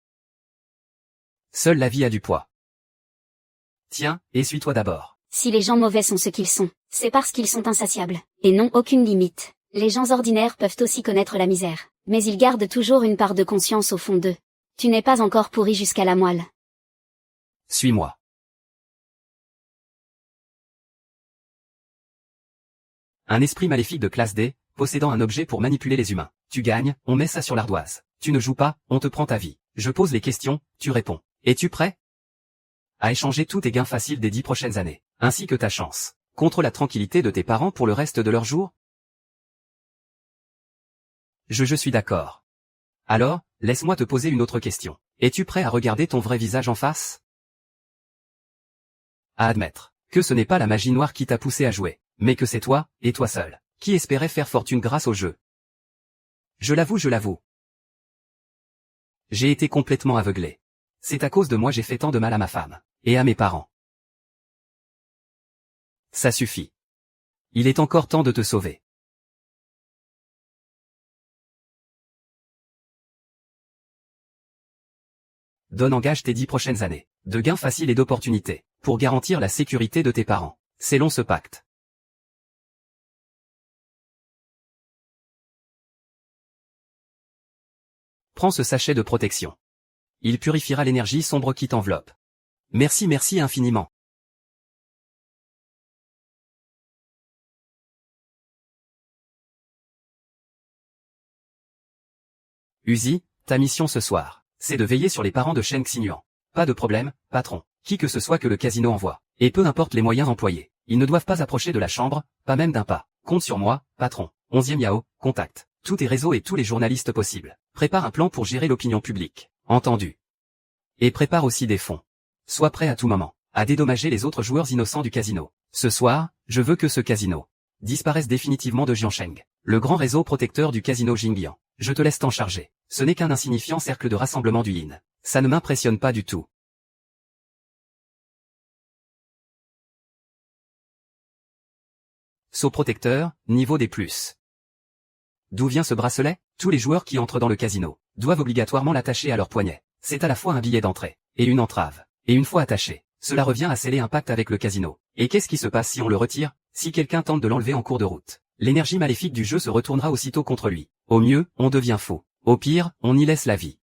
Seule la vie a du poids. Tiens, essuie-toi d'abord. Si les gens mauvais sont ce qu'ils sont, c'est parce qu'ils sont insatiables, et n'ont aucune limite. Les gens ordinaires peuvent aussi connaître la misère, mais ils gardent toujours une part de conscience au fond d'eux. Tu n'es pas encore pourri jusqu'à la moelle. Suis-moi. Un esprit maléfique de classe D, possédant un objet pour manipuler les humains. Tu gagnes, on met ça sur l'ardoise. Tu ne joues pas, on te prend ta vie. Je pose les questions, tu réponds. Es-tu prêt? À échanger tous tes gains faciles des 10 prochaines années, ainsi que ta chance, contre la tranquillité de tes parents pour le reste de leur jour? Je suis d'accord. Alors, laisse-moi te poser une autre question. Es-tu prêt à regarder ton vrai visage en face? À admettre que ce n'est pas la magie noire qui t'a poussé à jouer, mais que c'est toi, et toi seul, qui espérais faire fortune grâce au jeu. Je l'avoue. J'ai été complètement aveuglé. C'est à cause de moi j'ai fait tant de mal à ma femme, et à mes parents. Ça suffit. Il est encore temps de te sauver. Donne en gage tes 10 prochaines années, de gains faciles et d'opportunités, pour garantir la sécurité de tes parents. Scellons ce pacte. Prends ce sachet de protection. Il purifiera l'énergie sombre qui t'enveloppe. Merci infiniment. Uzi, ta mission ce soir, c'est de veiller sur les parents de Shen Xinyuan. Pas de problème, patron, qui que ce soit que le casino envoie. Et peu importe les moyens employés, ils ne doivent pas approcher de la chambre, pas même d'un pas. Compte sur moi, patron. 11e Yao, contact. Tous tes réseaux et tous les journalistes possibles. Prépare un plan pour gérer l'opinion publique. Entendu. Et prépare aussi des fonds. Sois prêt à tout moment, à dédommager les autres joueurs innocents du casino. Ce soir, je veux que ce casino disparaisse définitivement de Jiancheng, le grand réseau protecteur du casino Jingbian. Je te laisse t'en charger. Ce n'est qu'un insignifiant cercle de rassemblement du Yin. Ça ne m'impressionne pas du tout. Sceau protecteur, niveau des plus. D'où vient ce bracelet? Tous les joueurs qui entrent dans le casino doivent obligatoirement l'attacher à leur poignet. C'est à la fois un billet d'entrée et une entrave. Et une fois attaché, cela revient à sceller un pacte avec le casino. Et qu'est-ce qui se passe si on le retire, si quelqu'un tente de l'enlever en cours de route? L'énergie maléfique du jeu se retournera aussitôt contre lui. Au mieux, on devient fou. Au pire, on y laisse la vie.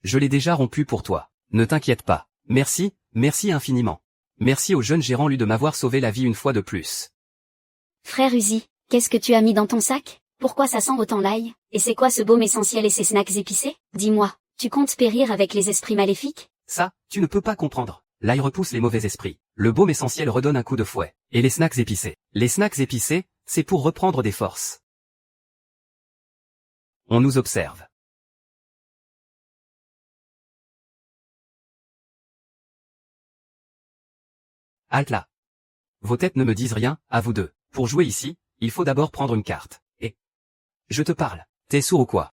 Je l'ai déjà rompu pour toi. Ne t'inquiète pas. Merci, merci infiniment. Merci au jeune gérant Lu de m'avoir sauvé la vie une fois de plus. Frère Uzi, qu'est-ce que tu as mis dans ton sac? Pourquoi ça sent autant l'ail? Et c'est quoi ce baume essentiel et ces snacks épicés? Dis-moi, tu comptes périr avec les esprits maléfiques? Ça, tu ne peux pas comprendre. L'ail repousse les mauvais esprits. Le baume essentiel redonne un coup de fouet. Et les snacks épicés? Les snacks épicés, c'est pour reprendre des forces. On nous observe. Halte là. Vos têtes ne me disent rien, à vous deux. Pour jouer ici, il faut d'abord prendre une carte. Et... Je te parle. T'es sourd ou quoi?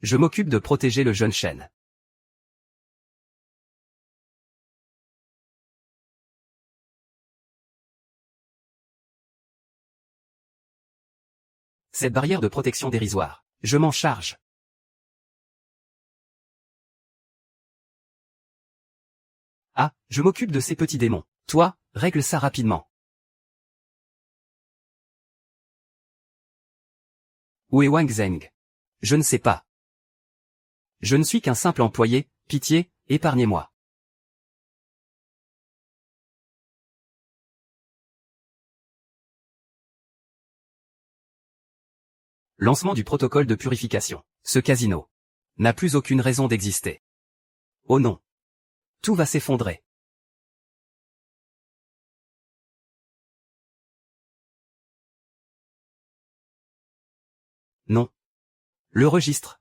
Je m'occupe de protéger le jeune chêne. Cette barrière de protection dérisoire. Je m'en charge. Ah, je m'occupe de ces petits démons. Toi, règle ça rapidement. Où est Wang Zheng? Je ne sais pas. Je ne suis qu'un simple employé, pitié, épargnez-moi. Lancement du protocole de purification. Ce casino n'a plus aucune raison d'exister. Oh non. Tout va s'effondrer. Non. Le registre.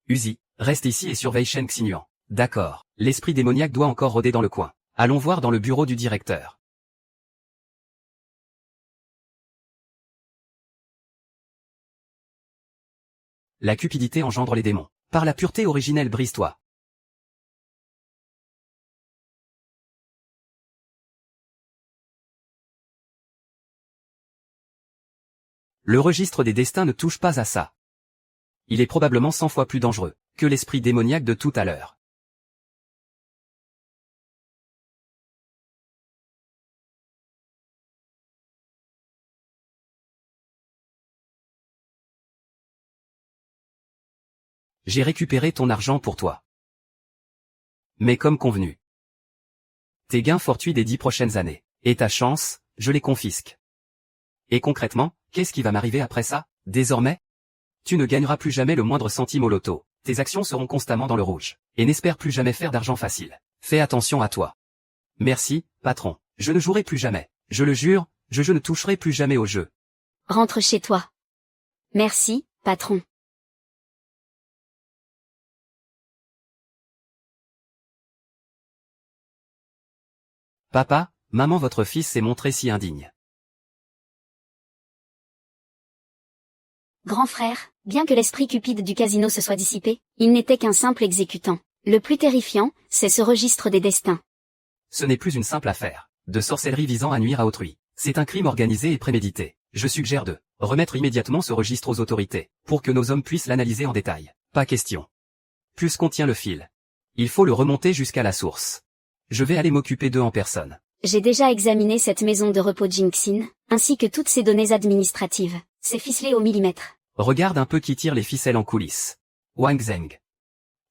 Uzi, reste ici et surveille Shen Xinyuan. D'accord. L'esprit démoniaque doit encore rôder dans le coin. Allons voir dans le bureau du directeur. La cupidité engendre les démons. Par la pureté originelle brise-toi. Le registre des destins ne touche pas à ça. Il est probablement 100 fois plus dangereux que l'esprit démoniaque de tout à l'heure. J'ai récupéré ton argent pour toi. Mais comme convenu. Tes gains fortuits des 10 prochaines années. Et ta chance, je les confisque. Et concrètement, qu'est-ce qui va m'arriver après ça? Désormais, tu ne gagneras plus jamais le moindre centime au loto. Tes actions seront constamment dans le rouge. Et n'espère plus jamais faire d'argent facile. Fais attention à toi. Merci, patron. Je ne jouerai plus jamais. Je le jure, je ne toucherai plus jamais au jeu. Rentre chez toi. Merci, patron. Papa, maman, votre fils s'est montré si indigne. Grand frère, bien que l'esprit cupide du casino se soit dissipé, il n'était qu'un simple exécutant. Le plus terrifiant, c'est ce registre des destins. Ce n'est plus une simple affaire de sorcellerie visant à nuire à autrui. C'est un crime organisé et prémédité. Je suggère de remettre immédiatement ce registre aux autorités, pour que nos hommes puissent l'analyser en détail. Pas question. Puisqu'on tient le fil, il faut le remonter jusqu'à la source. Je vais aller m'occuper d'eux en personne. J'ai déjà examiné cette maison de repos Jinxin, ainsi que toutes ses données administratives. C'est ficelé au millimètre. Regarde un peu qui tire les ficelles en coulisses. Wang Zheng.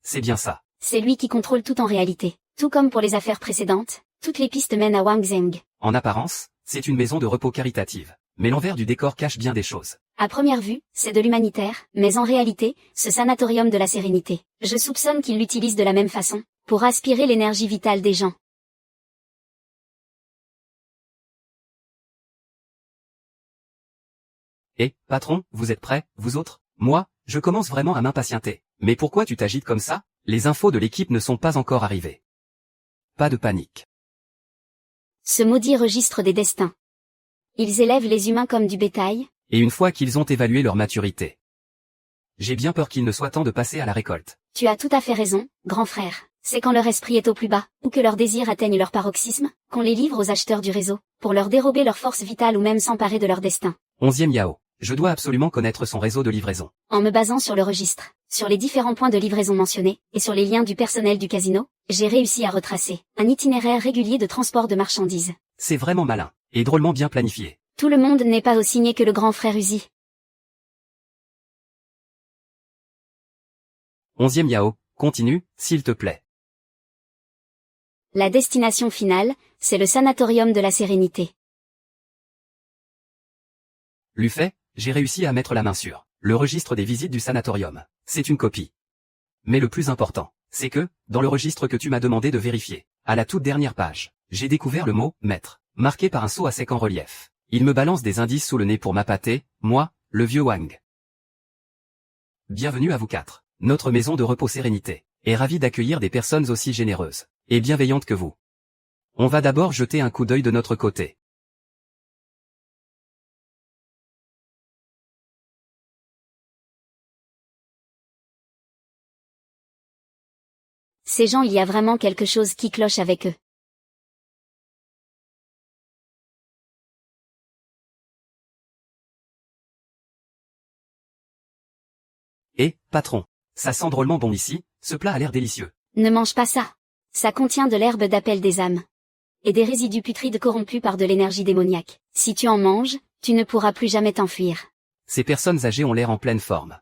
C'est bien ça. C'est lui qui contrôle tout en réalité. Tout comme pour les affaires précédentes, toutes les pistes mènent à Wang Zheng. En apparence, c'est une maison de repos caritative. Mais l'envers du décor cache bien des choses. À première vue, c'est de l'humanitaire, mais en réalité, ce sanatorium de la sérénité. Je soupçonne qu'il l'utilise de la même façon, pour aspirer l'énergie vitale des gens. Eh, patron, vous êtes prêts, vous autres? Moi, je commence vraiment à m'impatienter. Mais pourquoi tu t'agites comme ça? Les infos de l'équipe ne sont pas encore arrivées. Pas de panique. Ce maudit registre des destins. Ils élèvent les humains comme du bétail. Et une fois qu'ils ont évalué leur maturité, j'ai bien peur qu'il ne soit temps de passer à la récolte. Tu as tout à fait raison, grand frère. C'est quand leur esprit est au plus bas, ou que leurs désirs atteignent leur paroxysme, qu'on les livre aux acheteurs du réseau, pour leur dérober leur force vitale ou même s'emparer de leur destin. 11e Yao. Je dois absolument connaître son réseau de livraison. En me basant sur le registre, sur les différents points de livraison mentionnés, et sur les liens du personnel du casino, j'ai réussi à retracer un itinéraire régulier de transport de marchandises. C'est vraiment malin, et drôlement bien planifié. Tout le monde n'est pas aussi niais que le grand frère Uzi. 11e Yao. Continue, s'il te plaît. La destination finale, c'est le sanatorium de la sérénité. L'UFAI, j'ai réussi à mettre la main sur le registre des visites du sanatorium. C'est une copie. Mais le plus important, c'est que, dans le registre que tu m'as demandé de vérifier, à la toute dernière page, j'ai découvert le mot « maître », marqué par un sceau à sec en relief. Il me balance des indices sous le nez pour m'appâter, moi, le vieux Wang. Bienvenue à vous quatre. Notre maison de repos sérénité est ravie d'accueillir des personnes aussi généreuses et bienveillantes que vous. On va d'abord jeter un coup d'œil de notre côté. Ces gens, il y a vraiment quelque chose qui cloche avec eux. Et, patron, ça sent drôlement bon ici, ce plat a l'air délicieux. Ne mange pas ça. Ça contient de l'herbe d'appel des âmes. Et des résidus putrides corrompus par de l'énergie démoniaque. Si tu en manges, tu ne pourras plus jamais t'enfuir. Ces personnes âgées ont l'air en pleine forme.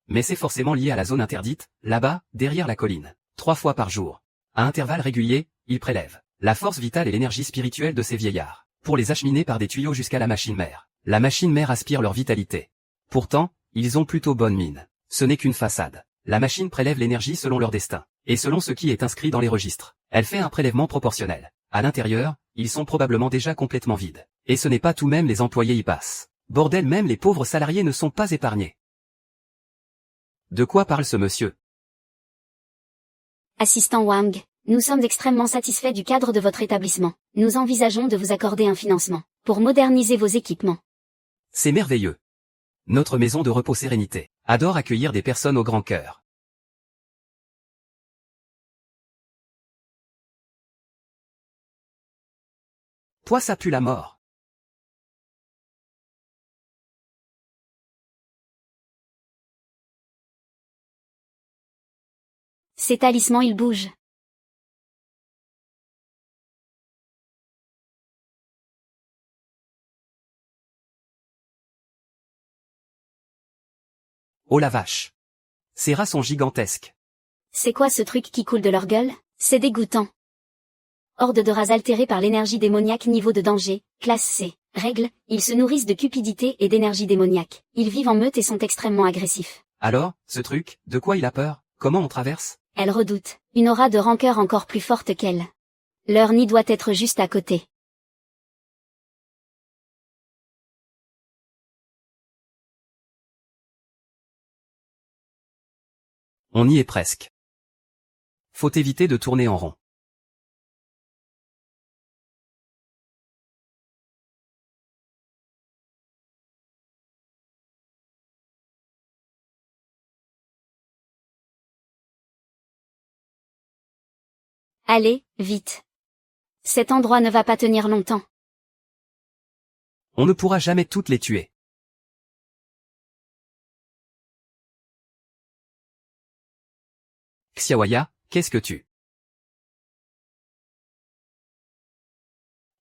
Mais c'est forcément lié à la zone interdite, là-bas, derrière la colline. 3 fois par jour. À intervalles réguliers, ils prélèvent la force vitale et l'énergie spirituelle de ces vieillards, pour les acheminer par des tuyaux jusqu'à la machine mère. La machine mère aspire leur vitalité. Pourtant, ils ont plutôt bonne mine. Ce n'est qu'une façade. La machine prélève l'énergie selon leur destin, et selon ce qui est inscrit dans les registres. Elle fait un prélèvement proportionnel. À l'intérieur, ils sont probablement déjà complètement vides. Et ce n'est pas tout, même les employés y passent. Bordel, même les pauvres salariés ne sont pas épargnés. De quoi parle ce monsieur? Assistant Wang, nous sommes extrêmement satisfaits du cadre de votre établissement. Nous envisageons de vous accorder un financement pour moderniser vos équipements. C'est merveilleux. Notre maison de repos sérénité adore accueillir des personnes au grand cœur. Toi, ça pue la mort. Ces talismans, ils bougent. Oh la vache. Ces rats sont gigantesques. C'est quoi ce truc qui coule de leur gueule? C'est dégoûtant. Horde de rats altérés par l'énergie démoniaque, niveau de danger, classe C. Règle, ils se nourrissent de cupidité et d'énergie démoniaque. Ils vivent en meute et sont extrêmement agressifs. Alors, ce truc, de quoi il a peur? Comment on traverse? Elle redoute une aura de rancœur encore plus forte qu'elle. Leur nid doit être juste à côté. On y est presque. Faut éviter de tourner en rond. Allez, vite. Cet endroit ne va pas tenir longtemps. On ne pourra jamais toutes les tuer. Xiaoya, qu'est-ce que tu...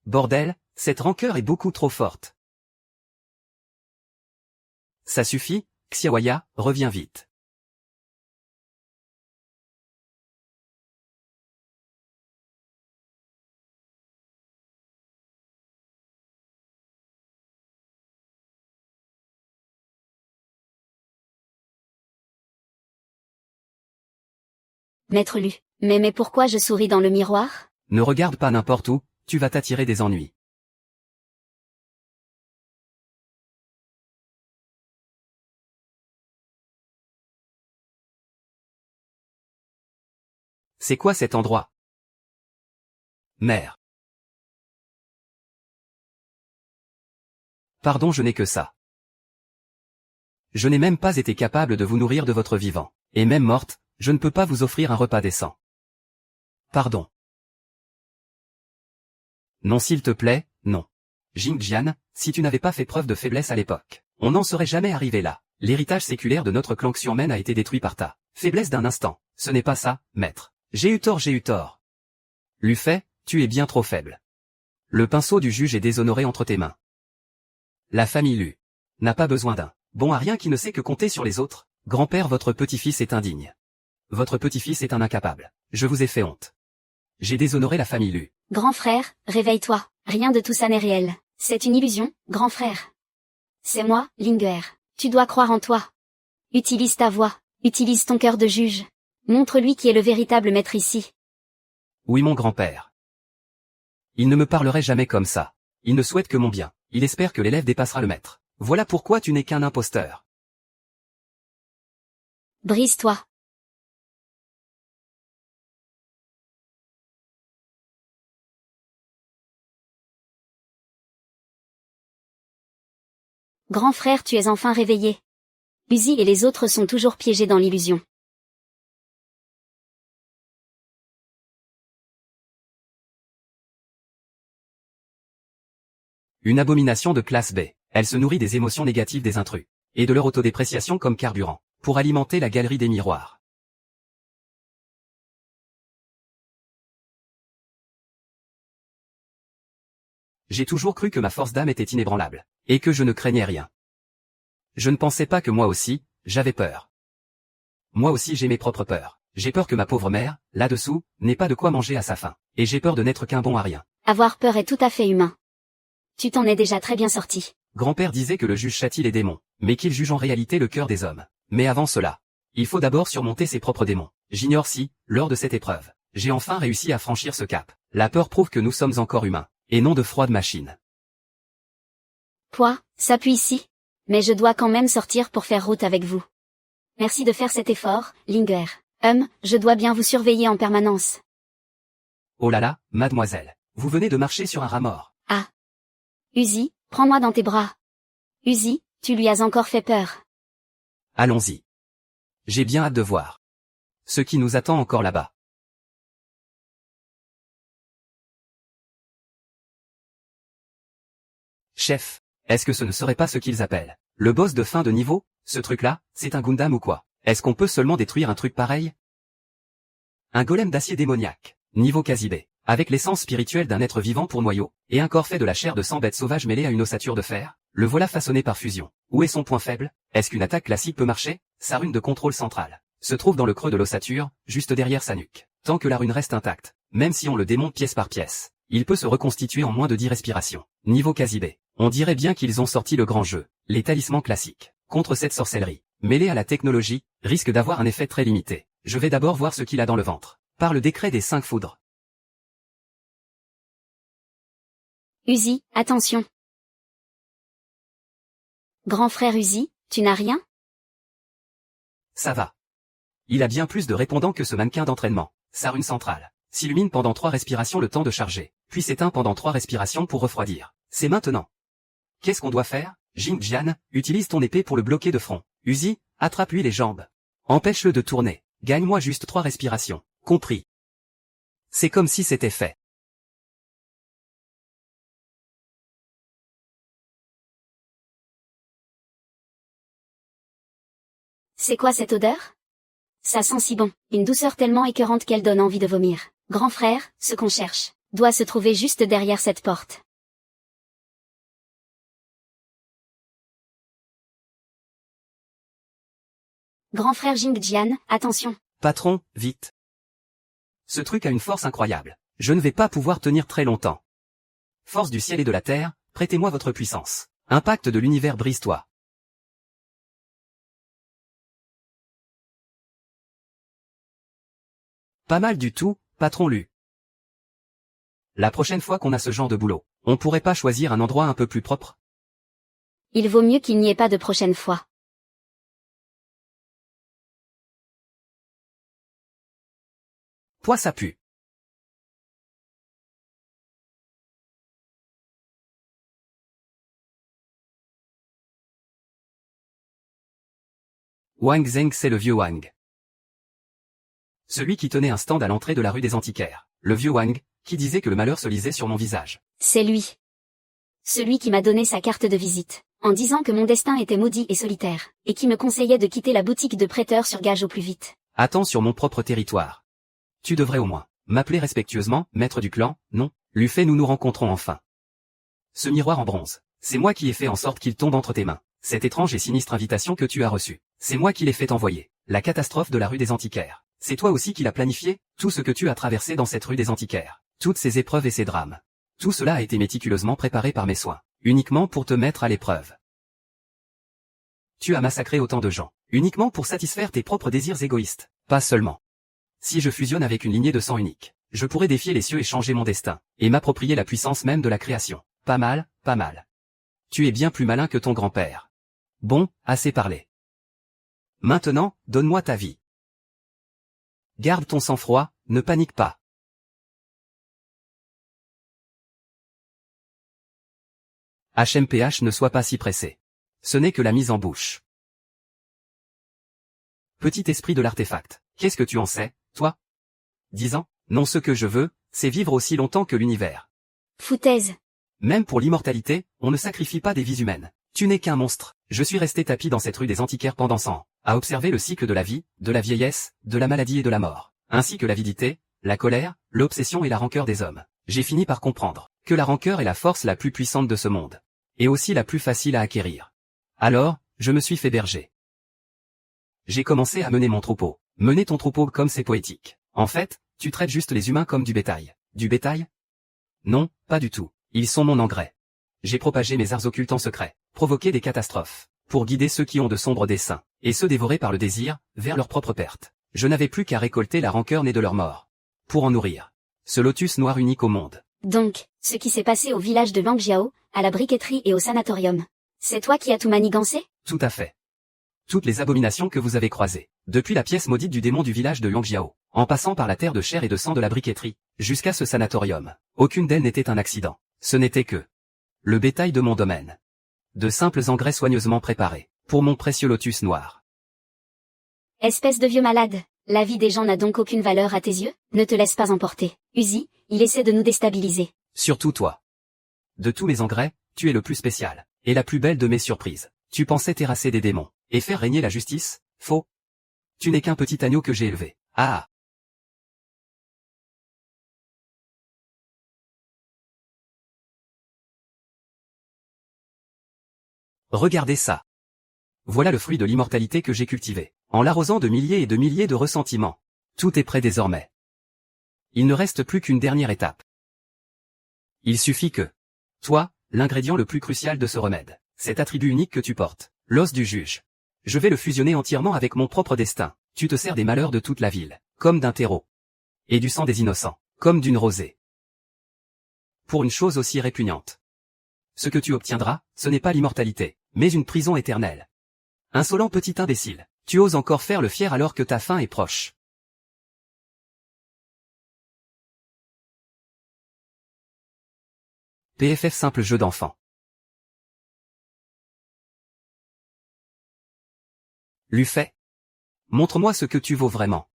Bordel, cette rancœur est beaucoup trop forte. Ça suffit, Xiaoya, reviens vite. Maître Lu. Mais pourquoi je souris dans le miroir? Ne regarde pas n'importe où, tu vas t'attirer des ennuis. C'est quoi cet endroit? Mère. Pardon, je n'ai que ça. Je n'ai même pas été capable de vous nourrir de votre vivant. Et même morte, je ne peux pas vous offrir un repas décent. Pardon. Non s'il te plaît, non. Jingjian, si tu n'avais pas fait preuve de faiblesse à l'époque, on n'en serait jamais arrivé là. L'héritage séculaire de notre clan Xiongmen a été détruit par ta faiblesse d'un instant. Ce n'est pas ça, maître. J'ai eu tort, j'ai eu tort. Lu Fei, tu es bien trop faible. Le pinceau du juge est déshonoré entre tes mains. La famille Lu n'a pas besoin d'un bon à rien qui ne sait que compter sur les autres. Grand-père, votre petit-fils est indigne. Votre petit-fils est un incapable. Je vous ai fait honte. J'ai déshonoré la famille Lu. Grand frère, réveille-toi. Rien de tout ça n'est réel. C'est une illusion, grand frère. C'est moi, Linger. Tu dois croire en toi. Utilise ta voix. Utilise ton cœur de juge. Montre-lui qui est le véritable maître ici. Oui, mon grand-père. Il ne me parlerait jamais comme ça. Il ne souhaite que mon bien. Il espère que l'élève dépassera le maître. Voilà pourquoi tu n'es qu'un imposteur. Brise-toi. Grand frère, tu es enfin réveillé. Uzi et les autres sont toujours piégés dans l'illusion. Une abomination de classe B. Elle se nourrit des émotions négatives des intrus, et de leur autodépréciation comme carburant, pour alimenter la galerie des miroirs. J'ai toujours cru que ma force d'âme était inébranlable, et que je ne craignais rien. Je ne pensais pas que moi aussi, j'avais peur. Moi aussi j'ai mes propres peurs. J'ai peur que ma pauvre mère, là-dessous, n'ait pas de quoi manger à sa faim, et j'ai peur de n'être qu'un bon à rien. Avoir peur est tout à fait humain. Tu t'en es déjà très bien sorti. Grand-père disait que le juge châtie les démons, mais qu'il juge en réalité le cœur des hommes. Mais avant cela, il faut d'abord surmonter ses propres démons. J'ignore si, lors de cette épreuve, j'ai enfin réussi à franchir ce cap. La peur prouve que nous sommes encore humains, et non de froides machines. Poids, s'appuie ici. Mais je dois quand même sortir pour faire route avec vous. Merci de faire cet effort, Linger. Je dois bien vous surveiller en permanence. Oh là là, mademoiselle, vous venez de marcher sur un rat mort. Ah. Uzi, prends-moi dans tes bras. Uzi, tu lui as encore fait peur. Allons-y. J'ai bien hâte de voir ce qui nous attend encore là-bas. Chef, est-ce que ce ne serait pas ce qu'ils appellent le boss de fin de niveau? Ce truc-là, c'est un Gundam ou quoi? Est-ce qu'on peut seulement détruire un truc pareil? Un golem d'acier démoniaque, niveau quasi B, avec l'essence spirituelle d'un être vivant pour noyau, et un corps fait de la chair de 100 bêtes sauvages mêlées à une ossature de fer, le voilà façonné par fusion. Où est son point faible? Est-ce qu'une attaque classique peut marcher? Sa rune de contrôle centrale se trouve dans le creux de l'ossature, juste derrière sa nuque. Tant que la rune reste intacte, même si on le démonte pièce par pièce, il peut se reconstituer en moins de 10 respirations. Niveau quasi B, on dirait bien qu'ils ont sorti le grand jeu, les talismans classiques. Contre cette sorcellerie, mêlée à la technologie, risque d'avoir un effet très limité. Je vais d'abord voir ce qu'il a dans le ventre. Par le décret des 5 foudres. Uzi, attention. Grand frère Uzi, tu n'as rien? Ça va. Il a bien plus de répondants que ce mannequin d'entraînement. Sa rune centrale s'illumine pendant 3 respirations le temps de charger, puis s'éteint pendant 3 respirations pour refroidir. C'est maintenant. Qu'est-ce qu'on doit faire? Jingjian, utilise ton épée pour le bloquer de front. Uzi, attrape-lui les jambes. Empêche-le de tourner. Gagne-moi juste 3 respirations. Compris. C'est comme si c'était fait. C'est quoi cette odeur? Ça sent si bon, une douceur tellement écœurante qu'elle donne envie de vomir. Grand frère, ce qu'on cherche, doit se trouver juste derrière cette porte. Grand frère Jingjian, attention. Patron, vite. Ce truc a une force incroyable. Je ne vais pas pouvoir tenir très longtemps. Force du ciel et de la terre, prêtez-moi votre puissance. Impact de l'univers, brise-toi. Pas mal du tout, patron Lu. La prochaine fois qu'on a ce genre de boulot, on pourrait pas choisir un endroit un peu plus propre? Il vaut mieux qu'il n'y ait pas de prochaine fois. Toi ça pue. Wang Zheng, c'est le vieux Wang. Celui qui tenait un stand à l'entrée de la rue des Antiquaires. Le vieux Wang, qui disait que le malheur se lisait sur mon visage. C'est lui. Celui qui m'a donné sa carte de visite, en disant que mon destin était maudit et solitaire, et qui me conseillait de quitter la boutique de prêteur sur gage au plus vite. Attends sur mon propre territoire. Tu devrais au moins m'appeler respectueusement, maître du clan, non? Lui fait nous nous rencontrons enfin. Ce miroir en bronze, c'est moi qui ai fait en sorte qu'il tombe entre tes mains. Cette étrange et sinistre invitation que tu as reçue, c'est moi qui l'ai fait envoyer. La catastrophe de la rue des Antiquaires, c'est toi aussi qui l'as planifié? Tout ce que tu as traversé dans cette rue des Antiquaires, toutes ces épreuves et ces drames. Tout cela a été méticuleusement préparé par mes soins, uniquement pour te mettre à l'épreuve. Tu as massacré autant de gens, uniquement pour satisfaire tes propres désirs égoïstes, pas seulement. Si je fusionne avec une lignée de sang unique, je pourrais défier les cieux et changer mon destin, et m'approprier la puissance même de la création. Pas mal, pas mal. Tu es bien plus malin que ton grand-père. Bon, assez parlé. Maintenant, donne-moi ta vie. Garde ton sang-froid, ne panique pas. HMPH, ne sois pas si pressé. Ce n'est que la mise en bouche. Petit esprit de l'artefact, qu'est-ce que tu en sais, toi? 10 ans? Non, ce que je veux, c'est vivre aussi longtemps que l'univers. Foutaise. Même pour l'immortalité, on ne sacrifie pas des vies humaines. Tu n'es qu'un monstre. Je suis resté tapi dans cette rue des Antiquaires pendant 100 ans, à observer le cycle de la vie, de la vieillesse, de la maladie et de la mort, ainsi que l'avidité, la colère, l'obsession et la rancœur des hommes. J'ai fini par comprendre que la rancœur est la force la plus puissante de ce monde, et aussi la plus facile à acquérir. Alors, je me suis fait berger. J'ai commencé à mener mon troupeau. Mener ton troupeau comme c'est poétique. En fait, tu traites juste les humains comme du bétail. Du bétail? Non, pas du tout. Ils sont mon engrais. J'ai propagé mes arts occultes en secret, provoqué des catastrophes, pour guider ceux qui ont de sombres desseins, et ceux dévorés par le désir, vers leur propre perte. Je n'avais plus qu'à récolter la rancœur née de leur mort, pour en nourrir ce lotus noir unique au monde. Donc, ce qui s'est passé au village de Langjiao, à la briqueterie et au sanatorium. C'est toi qui as tout manigancé? Tout à fait. Toutes les abominations que vous avez croisées, depuis la pièce maudite du démon du village de Langjiao, en passant par la terre de chair et de sang de la briqueterie, jusqu'à ce sanatorium, aucune d'elles n'était un accident. Ce n'était que le bétail de mon domaine. De simples engrais soigneusement préparés, pour mon précieux lotus noir. Espèce de vieux malade, la vie des gens n'a donc aucune valeur à tes yeux? Ne te laisse pas emporter. Uzi, il essaie de nous déstabiliser. Surtout toi. De tous mes engrais, tu es le plus spécial, et la plus belle de mes surprises. Tu pensais terrasser des démons, et faire régner la justice? Faux. Tu n'es qu'un petit agneau que j'ai élevé. Ah! Regardez ça. Voilà le fruit de l'immortalité que j'ai cultivé, en l'arrosant de milliers et de milliers de ressentiments. Tout est prêt désormais. Il ne reste plus qu'une dernière étape. Il suffit que, toi, l'ingrédient le plus crucial de ce remède, cet attribut unique que tu portes, l'os du juge. Je vais le fusionner entièrement avec mon propre destin. Tu te sers des malheurs de toute la ville, comme d'un terreau. Et du sang des innocents, comme d'une rosée. Pour une chose aussi répugnante. Ce que tu obtiendras, ce n'est pas l'immortalité, mais une prison éternelle. Insolent petit imbécile, tu oses encore faire le fier alors que ta fin est proche. PFF simple jeu d'enfant. Lufay. Montre-moi ce que tu vaux vraiment.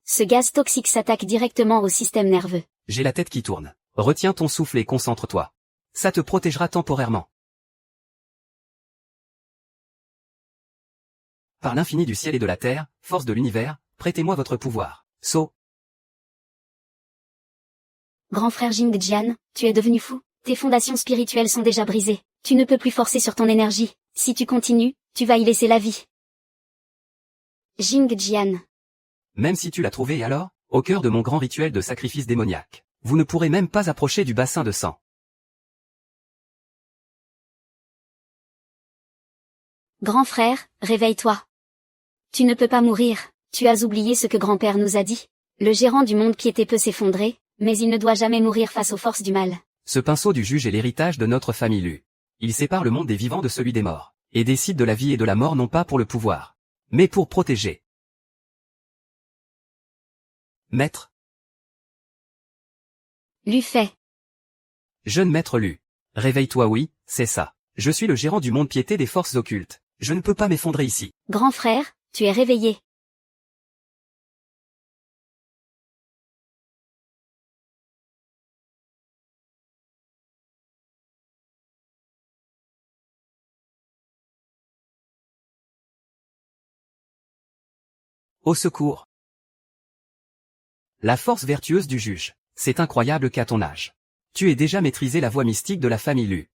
Ce gaz toxique s'attaque directement au système nerveux. J'ai la tête qui tourne. Retiens ton souffle et concentre-toi. Ça te protégera temporairement. Par l'infini du ciel et de la terre, force de l'univers, prêtez-moi votre pouvoir. So. Grand frère Jing Jian, tu es devenu fou. Tes fondations spirituelles sont déjà brisées. Tu ne peux plus forcer sur ton énergie. Si tu continues, tu vas y laisser la vie. Jing Jian. Même si tu l'as trouvé et alors, au cœur de mon grand rituel de sacrifice démoniaque, vous ne pourrez même pas approcher du bassin de sang. Grand frère, réveille-toi. Tu ne peux pas mourir. Tu as oublié ce que grand-père nous a dit. Le gérant du monde piété peut s'effondrer, mais il ne doit jamais mourir face aux forces du mal. Ce pinceau du juge est l'héritage de notre famille Lu. Il sépare le monde des vivants de celui des morts, et décide de la vie et de la mort non pas pour le pouvoir, mais pour protéger. Maître. Lufay. Jeune maître Lu. Réveille-toi oui, c'est ça. Je suis le gérant du monde piété des forces occultes. Je ne peux pas m'effondrer ici. Grand frère, tu es réveillé. Au secours. La force vertueuse du juge. C'est incroyable qu'à ton âge. Tu aies déjà maîtrisé la voie mystique de la famille Lu.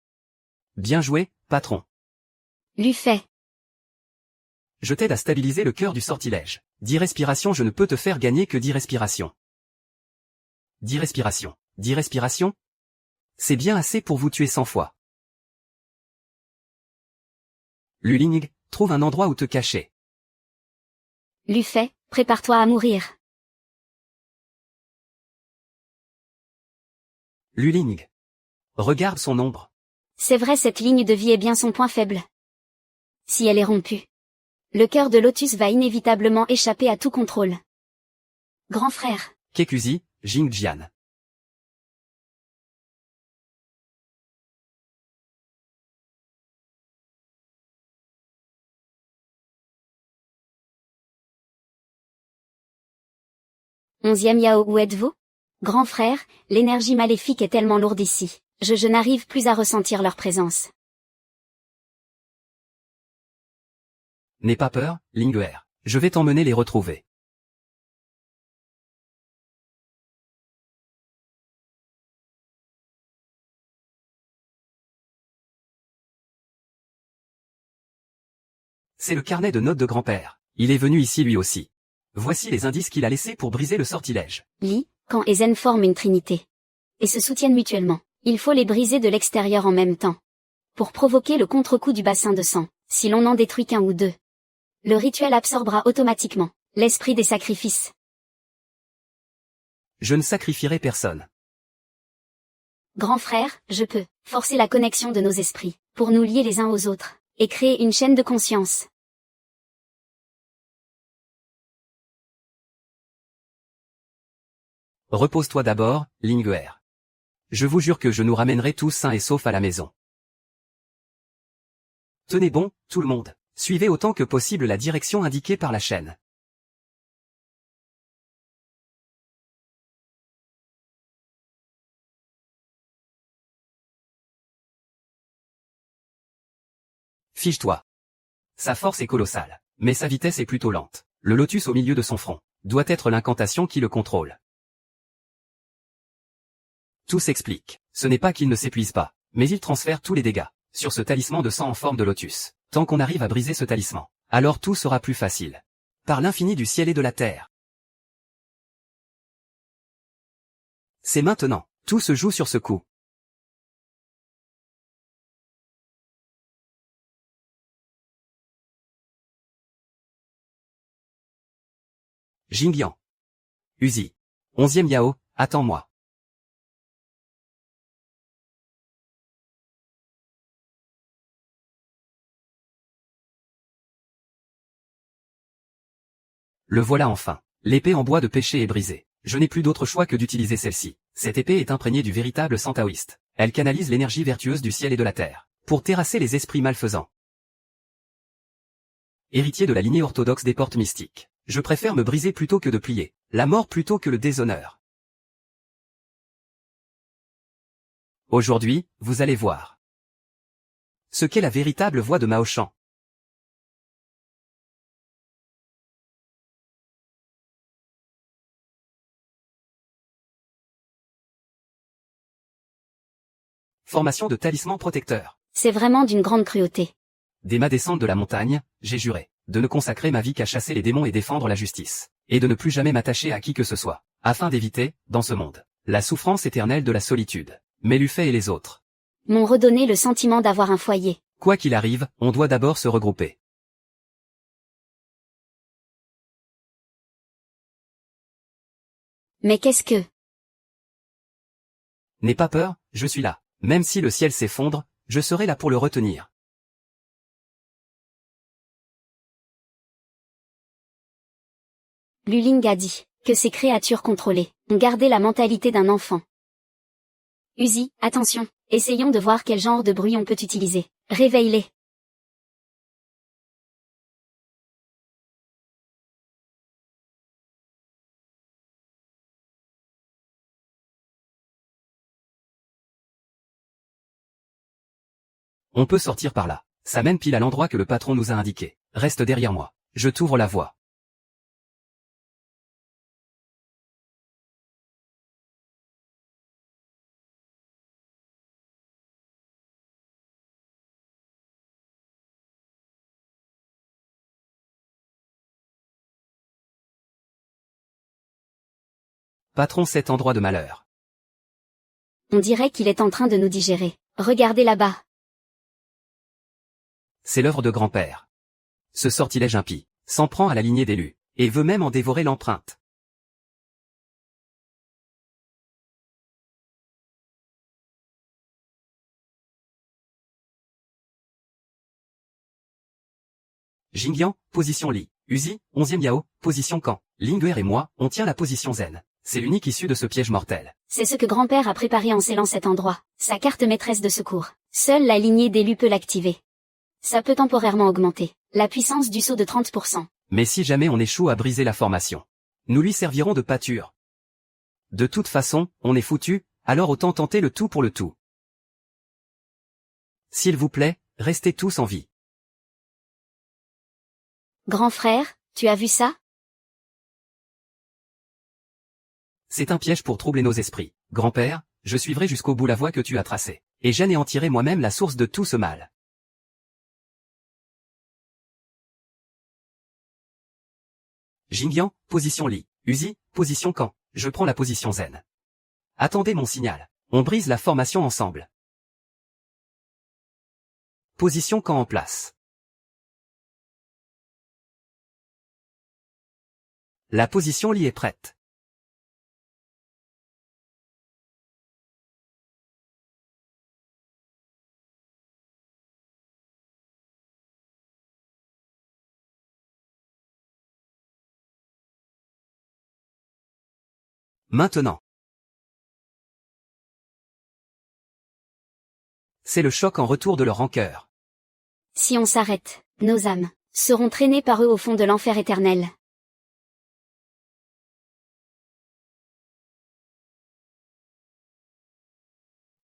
Bien joué, patron. Lu fait. Je t'aide à stabiliser le cœur du sortilège. 10 respirations, je ne peux te faire gagner que 10 respirations. 10 respirations. 10 respirations? C'est bien assez pour vous tuer 100 fois. Lu Ling, trouve un endroit où te cacher. Lu fait, prépare-toi à mourir. Lu Ling. Regarde son ombre. C'est vrai, cette ligne de vie est bien son point faible. Si elle est rompue, le cœur de Lotus va inévitablement échapper à tout contrôle. Grand frère. Kekuzi, Jingjian. Onzième Yao, où êtes-vous? Grand frère, l'énergie maléfique est tellement lourde ici. Je n'arrive plus à ressentir leur présence. N'aie pas peur, Ling'er. Je vais t'emmener les retrouver. C'est le carnet de notes de grand-père. Il est venu ici lui aussi. Voici les indices qu'il a laissés pour briser le sortilège. Li, Kan et Zen forment une trinité. Et se soutiennent mutuellement. Il faut les briser de l'extérieur en même temps. Pour provoquer le contre-coup du bassin de sang, si l'on n'en détruit qu'un ou deux, le rituel absorbera automatiquement l'esprit des sacrifices. Je ne sacrifierai personne. Grand frère, je peux forcer la connexion de nos esprits, pour nous lier les uns aux autres, et créer une chaîne de conscience. Repose-toi d'abord, Ling'er. Je vous jure que je nous ramènerai tous sains et saufs à la maison. Tenez bon, tout le monde. Suivez autant que possible la direction indiquée par la chaîne. Fiche-toi. Sa force est colossale, mais sa vitesse est plutôt lente. Le lotus au milieu de son front doit être l'incantation qui le contrôle. Tout s'explique. Ce n'est pas qu'il ne s'épuise pas, mais il transfère tous les dégâts sur ce talisman de sang en forme de lotus. Tant qu'on arrive à briser ce talisman, alors tout sera plus facile. Par l'infini du ciel et de la terre. C'est maintenant. Tout se joue sur ce coup. Jingyan. Uzi. 11e Yao, attends-moi. Le voilà enfin. L'épée en bois de pêcher est brisée. Je n'ai plus d'autre choix que d'utiliser celle-ci. Cette épée est imprégnée du véritable sang taoïste. Elle canalise l'énergie vertueuse du ciel et de la terre, pour terrasser les esprits malfaisants. Héritier de la lignée orthodoxe des portes mystiques, je préfère me briser plutôt que de plier, la mort plutôt que le déshonneur. Aujourd'hui, vous allez voir ce qu'est la véritable voix de Mao Shan. Formation de talisman protecteur. C'est vraiment d'une grande cruauté. Dès ma descente de la montagne, j'ai juré de ne consacrer ma vie qu'à chasser les démons et défendre la justice, et de ne plus jamais m'attacher à qui que ce soit, afin d'éviter, dans ce monde, la souffrance éternelle de la solitude. Mais Lu Fei et les autres M'ont redonné le sentiment d'avoir un foyer. Quoi qu'il arrive, on doit d'abord se regrouper. Mais qu'est-ce que... N'aie pas peur, je suis là. Même si le ciel s'effondre, je serai là pour le retenir. Lu Ling a dit que ces créatures contrôlées ont gardé la mentalité d'un enfant. Uzi, attention, essayons de voir quel genre de bruit on peut utiliser. Réveille-les. On peut sortir par là. Ça mène pile à l'endroit que le patron nous a indiqué. Reste derrière moi. Je t'ouvre la voie. Patron, cet endroit de malheur. On dirait qu'il est en train de nous digérer. Regardez là-bas. C'est l'œuvre de grand-père. Ce sortilège impie s'en prend à la lignée d'élus, et veut même en dévorer l'empreinte. Jingyan, position Li. Uzi, 11e Yao, position Kan. Linguer et moi, on tient la position Zen. C'est l'unique issue de ce piège mortel. C'est ce que grand-père a préparé en scellant cet endroit. Sa carte maîtresse de secours. Seule la lignée d'élus peut l'activer. Ça peut temporairement augmenter la puissance du saut de 30%. Mais si jamais on échoue à briser la formation, nous lui servirons de pâture. De toute façon, on est foutu, alors autant tenter le tout pour le tout. S'il vous plaît, restez tous en vie. Grand frère, tu as vu ça? C'est un piège pour troubler nos esprits. Grand-père, je suivrai jusqu'au bout la voie que tu as tracée. Et j'anéantirai moi-même la source de tout ce mal. Jingyan, position Li. Uzi, position Kan. Je prends la position Zen. Attendez mon signal. On brise la formation ensemble. Position Kan en place. La position Li est prête. Maintenant. C'est le choc en retour de leur rancœur. Si on s'arrête, nos âmes seront traînées par eux au fond de l'enfer éternel.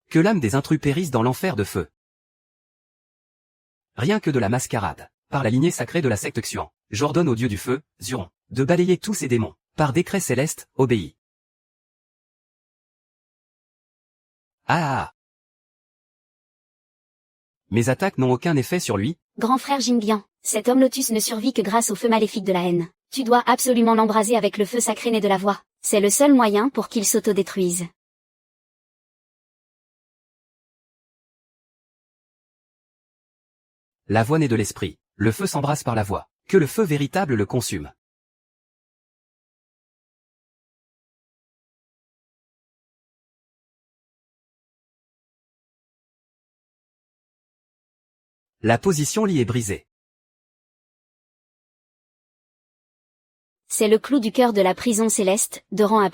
Que l'âme des intrus périsse dans l'enfer de feu. Rien que de la mascarade. Par la lignée sacrée de la secte Xuan, j'ordonne au dieu du feu, Zuron, de balayer tous ces démons. Par décret céleste, obéis. Ah. Mes attaques n'ont aucun effet sur lui. Grand frère Jingyan, cet homme lotus ne survit que grâce au feu maléfique de la haine. Tu dois absolument l'embraser avec le feu sacré né de la voix. C'est le seul moyen pour qu'il s'autodétruise. La voix naît de l'esprit. Le feu s'embrasse par la voix. Que le feu véritable le consume. La position Li est brisée. C'est le clou du cœur de la prison céleste, de rang A+.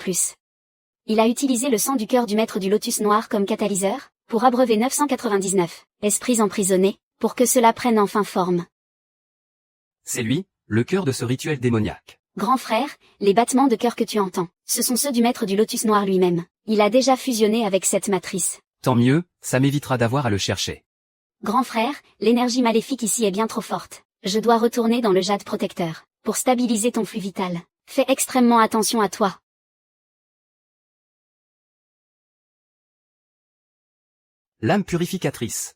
Il a utilisé le sang du cœur du maître du lotus noir comme catalyseur, pour abreuver 999 esprits emprisonnés, pour que cela prenne enfin forme. C'est lui, le cœur de ce rituel démoniaque. Grand frère, les battements de cœur que tu entends, ce sont ceux du maître du lotus noir lui-même. Il a déjà fusionné avec cette matrice. Tant mieux, ça m'évitera d'avoir à le chercher. Grand frère, l'énergie maléfique ici est bien trop forte. Je dois retourner dans le jade protecteur, pour stabiliser ton flux vital. Fais extrêmement attention à toi. L'âme purificatrice.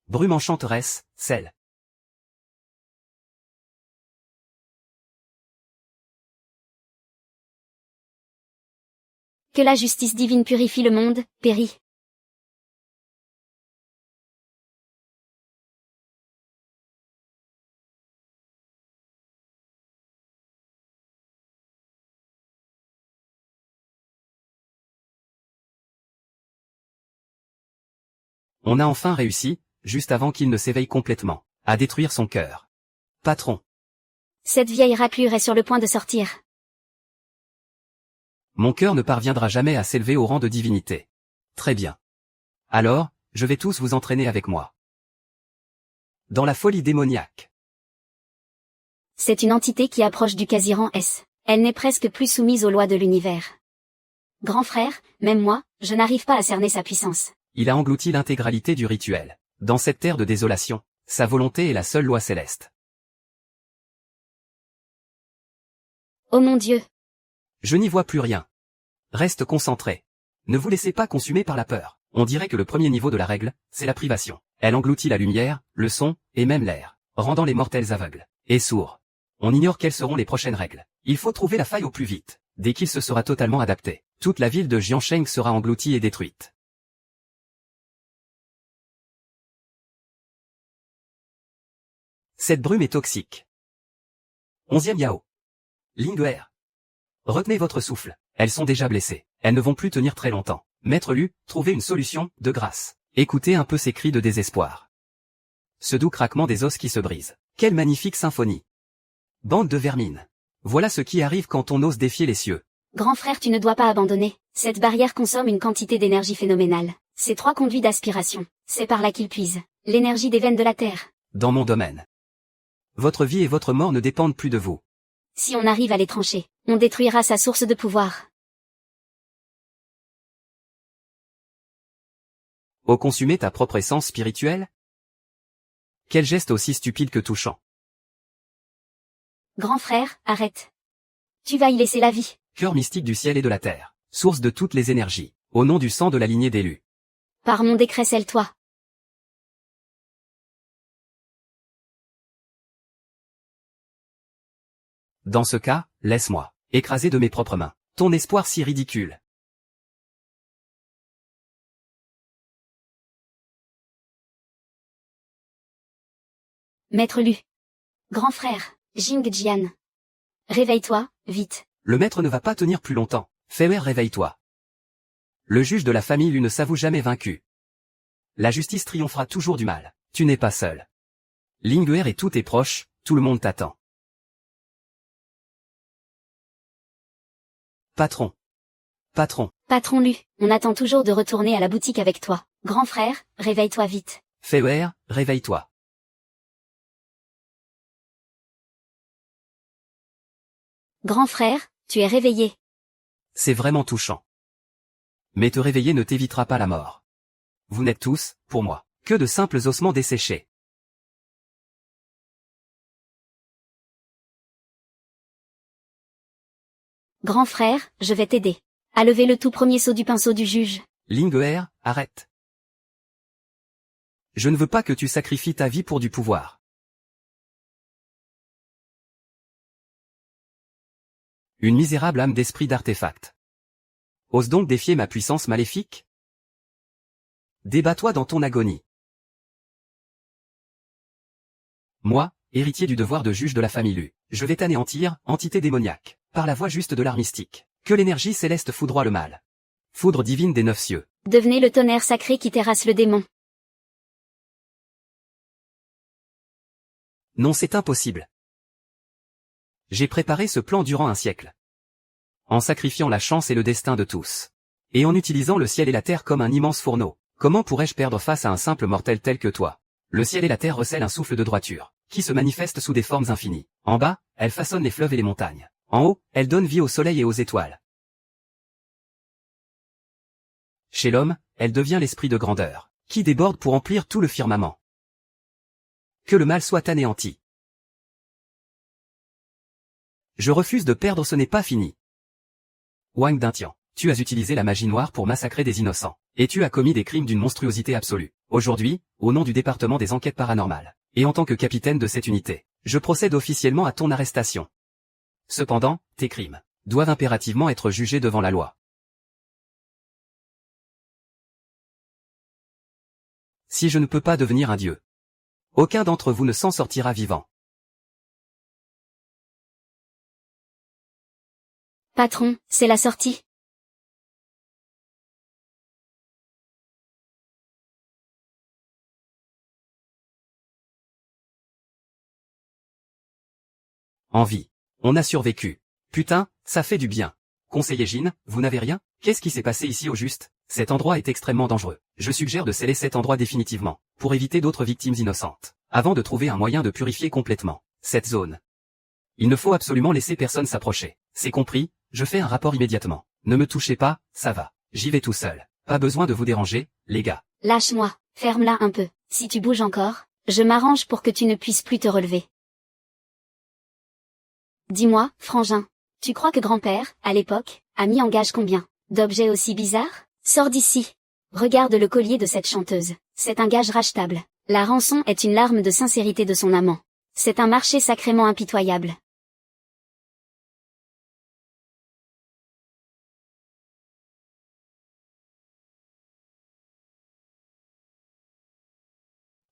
Brume enchanteresse, sel. Que la justice divine purifie le monde, périt. On a enfin réussi, juste avant qu'il ne s'éveille complètement, à détruire son cœur. Patron. Cette vieille raclure est sur le point de sortir. Mon cœur ne parviendra jamais à s'élever au rang de divinité. Très bien. Alors, je vais tous vous entraîner avec moi. Dans la folie démoniaque. C'est une entité qui approche du quasi-rang S. Elle n'est presque plus soumise aux lois de l'univers. Grand frère, même moi, je n'arrive pas à cerner sa puissance. il a englouti l'intégralité du rituel. Dans cette terre de désolation, sa volonté est la seule loi céleste. Oh mon Dieu! Je n'y vois plus rien. Reste concentré. Ne vous laissez pas consumer par la peur. On dirait que le premier niveau de la règle, c'est la privation. Elle engloutit la lumière, le son, et même l'air, rendant les mortels aveugles et sourds. On ignore quelles seront les prochaines règles. Il faut trouver la faille au plus vite. Dès qu'il se sera totalement adapté, toute la ville de Jiansheng sera engloutie et détruite. Cette brume est toxique. 11e Yao. Ling'er. Retenez votre souffle. Elles sont déjà blessées. Elles ne vont plus tenir très longtemps. Maître Lu, trouvez une solution, de grâce. Écoutez un peu ces cris de désespoir. Ce doux craquement des os qui se brisent. Quelle magnifique symphonie. Bande de vermines. Voilà ce qui arrive quand on ose défier les cieux. Grand frère, tu ne dois pas abandonner. Cette barrière consomme une quantité d'énergie phénoménale. Ces 3 conduits d'aspiration, c'est par là qu'ils puisent l'énergie des veines de la terre. Dans mon domaine. Votre vie et votre mort ne dépendent plus de vous. Si on arrive à les trancher, on détruira sa source de pouvoir. Oh, consumer ta propre essence spirituelle? Quel geste aussi stupide que touchant. Grand frère, arrête. Tu vas y laisser la vie. Cœur mystique du ciel et de la terre, source de toutes les énergies, au nom du sang de la lignée d'élus. Par mon décret, scelle-toi. Dans ce cas, laisse-moi, écraser de mes propres mains, ton espoir si ridicule. Maître Lu. Grand frère, Jing Jian. Réveille-toi, vite. Le maître ne va pas tenir plus longtemps. Feier, réveille-toi. Le juge de la famille Lu ne s'avoue jamais vaincu. La justice triomphera toujours du mal. Tu n'es pas seul. Ling'er et tous tes proches, tout le monde t'attend. Patron. Patron. Patron Lu, on attend toujours de retourner à la boutique avec toi. Grand frère, réveille-toi vite. Feier, réveille-toi. Grand frère, tu es réveillé. C'est vraiment touchant. Mais te réveiller ne t'évitera pas la mort. Vous n'êtes tous, pour moi, que de simples ossements desséchés. Grand frère, je vais t'aider à lever le tout premier seau du pinceau du juge. Ling'er, arrête. Je ne veux pas que tu sacrifies ta vie pour du pouvoir. Une misérable âme d'esprit d'artefact. Ose donc défier ma puissance maléfique? Débat-toi dans ton agonie. Moi, héritier du devoir de juge de la famille Lu, je vais t'anéantir, entité démoniaque, par la voie juste de l'art mystique. Que l'énergie céleste foudroie le mal. Foudre divine des 9 cieux. Devenez le tonnerre sacré qui terrasse le démon. Non, c'est impossible. J'ai préparé ce plan durant un siècle. En sacrifiant la chance et le destin de tous. Et en utilisant le ciel et la terre comme un immense fourneau. Comment pourrais-je perdre face à un simple mortel tel que toi? Le ciel et la terre recèlent un souffle de droiture, qui se manifeste sous des formes infinies. En bas, elles façonnent les fleuves et les montagnes. En haut, elles donnent vie au soleil et aux étoiles. Chez l'homme, elle devient l'esprit de grandeur, qui déborde pour emplir tout le firmament. Que le mal soit anéanti. Je refuse de perdre, ce n'est pas fini. Wang Dintian, tu as utilisé la magie noire pour massacrer des innocents, et tu as commis des crimes d'une monstruosité absolue. Aujourd'hui, au nom du département des enquêtes paranormales, et en tant que capitaine de cette unité, je procède officiellement à ton arrestation. Cependant, tes crimes doivent impérativement être jugés devant la loi. Si je ne peux pas devenir un dieu, aucun d'entre vous ne s'en sortira vivant. Patron, c'est la sortie. En vie. On a survécu. Putain, ça fait du bien. Conseiller Jin, vous n'avez rien? Qu'est-ce qui s'est passé ici au juste? Cet endroit est extrêmement dangereux. Je suggère de sceller cet endroit définitivement, pour éviter d'autres victimes innocentes, avant de trouver un moyen de purifier complètement cette zone. Il ne faut absolument laisser personne s'approcher. C'est compris? Je fais un rapport immédiatement. Ne me touchez pas, ça va. J'y vais tout seul. Pas besoin de vous déranger, les gars. Lâche-moi, ferme-la un peu. Si tu bouges encore, je m'arrange pour que tu ne puisses plus te relever. Dis-moi, frangin, tu crois que grand-père, à l'époque, a mis en gage combien d'objets aussi bizarres? Sors d'ici. Regarde le collier de cette chanteuse. C'est un gage rachetable. La rançon est une larme de sincérité de son amant. C'est un marché sacrément impitoyable.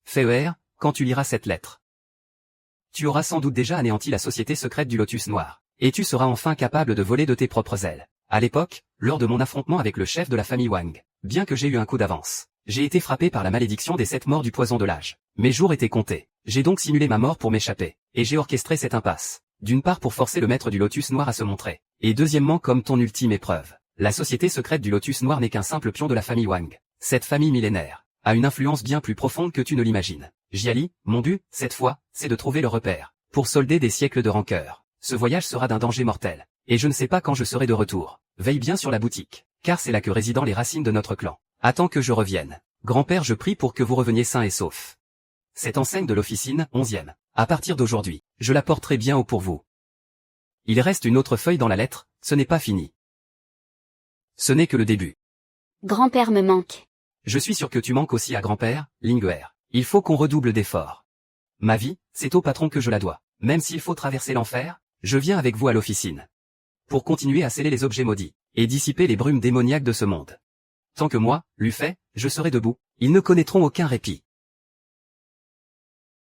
Féer, quand tu liras cette lettre, tu auras sans doute déjà anéanti la société secrète du Lotus Noir, et tu seras enfin capable de voler de tes propres ailes. À l'époque, lors de mon affrontement avec le chef de la famille Wang, bien que j'ai eu un coup d'avance, j'ai été frappé par la malédiction des 7 morts du poison de l'âge. Mes jours étaient comptés. J'ai donc simulé ma mort pour m'échapper, et j'ai orchestré cette impasse. D'une part pour forcer le maître du Lotus Noir à se montrer, et deuxièmement comme ton ultime épreuve. La société secrète du Lotus Noir n'est qu'un simple pion de la famille Wang. Cette famille millénaire a une influence bien plus profonde que tu ne l'imagines. Jiali, mon but, cette fois, c'est de trouver le repère, pour solder des siècles de rancœur. Ce voyage sera d'un danger mortel, et je ne sais pas quand je serai de retour. Veille bien sur la boutique, car c'est là que résident les racines de notre clan. Attends que je revienne. Grand-père, je prie pour que vous reveniez sain et sauf. Cette enseigne de l'officine, 11e. À partir d'aujourd'hui, je la porterai bien haut pour vous. Il reste une autre feuille dans la lettre, ce n'est pas fini. Ce n'est que le début. Grand-père me manque. Je suis sûr que tu manques aussi à grand-père, Linguer. Il faut qu'on redouble d'efforts. Ma vie, c'est au patron que je la dois. Même s'il faut traverser l'enfer, je viens avec vous à l'officine. Pour continuer à sceller les objets maudits, et dissiper les brumes démoniaques de ce monde. Tant que moi, lui fait, je serai debout, ils ne connaîtront aucun répit.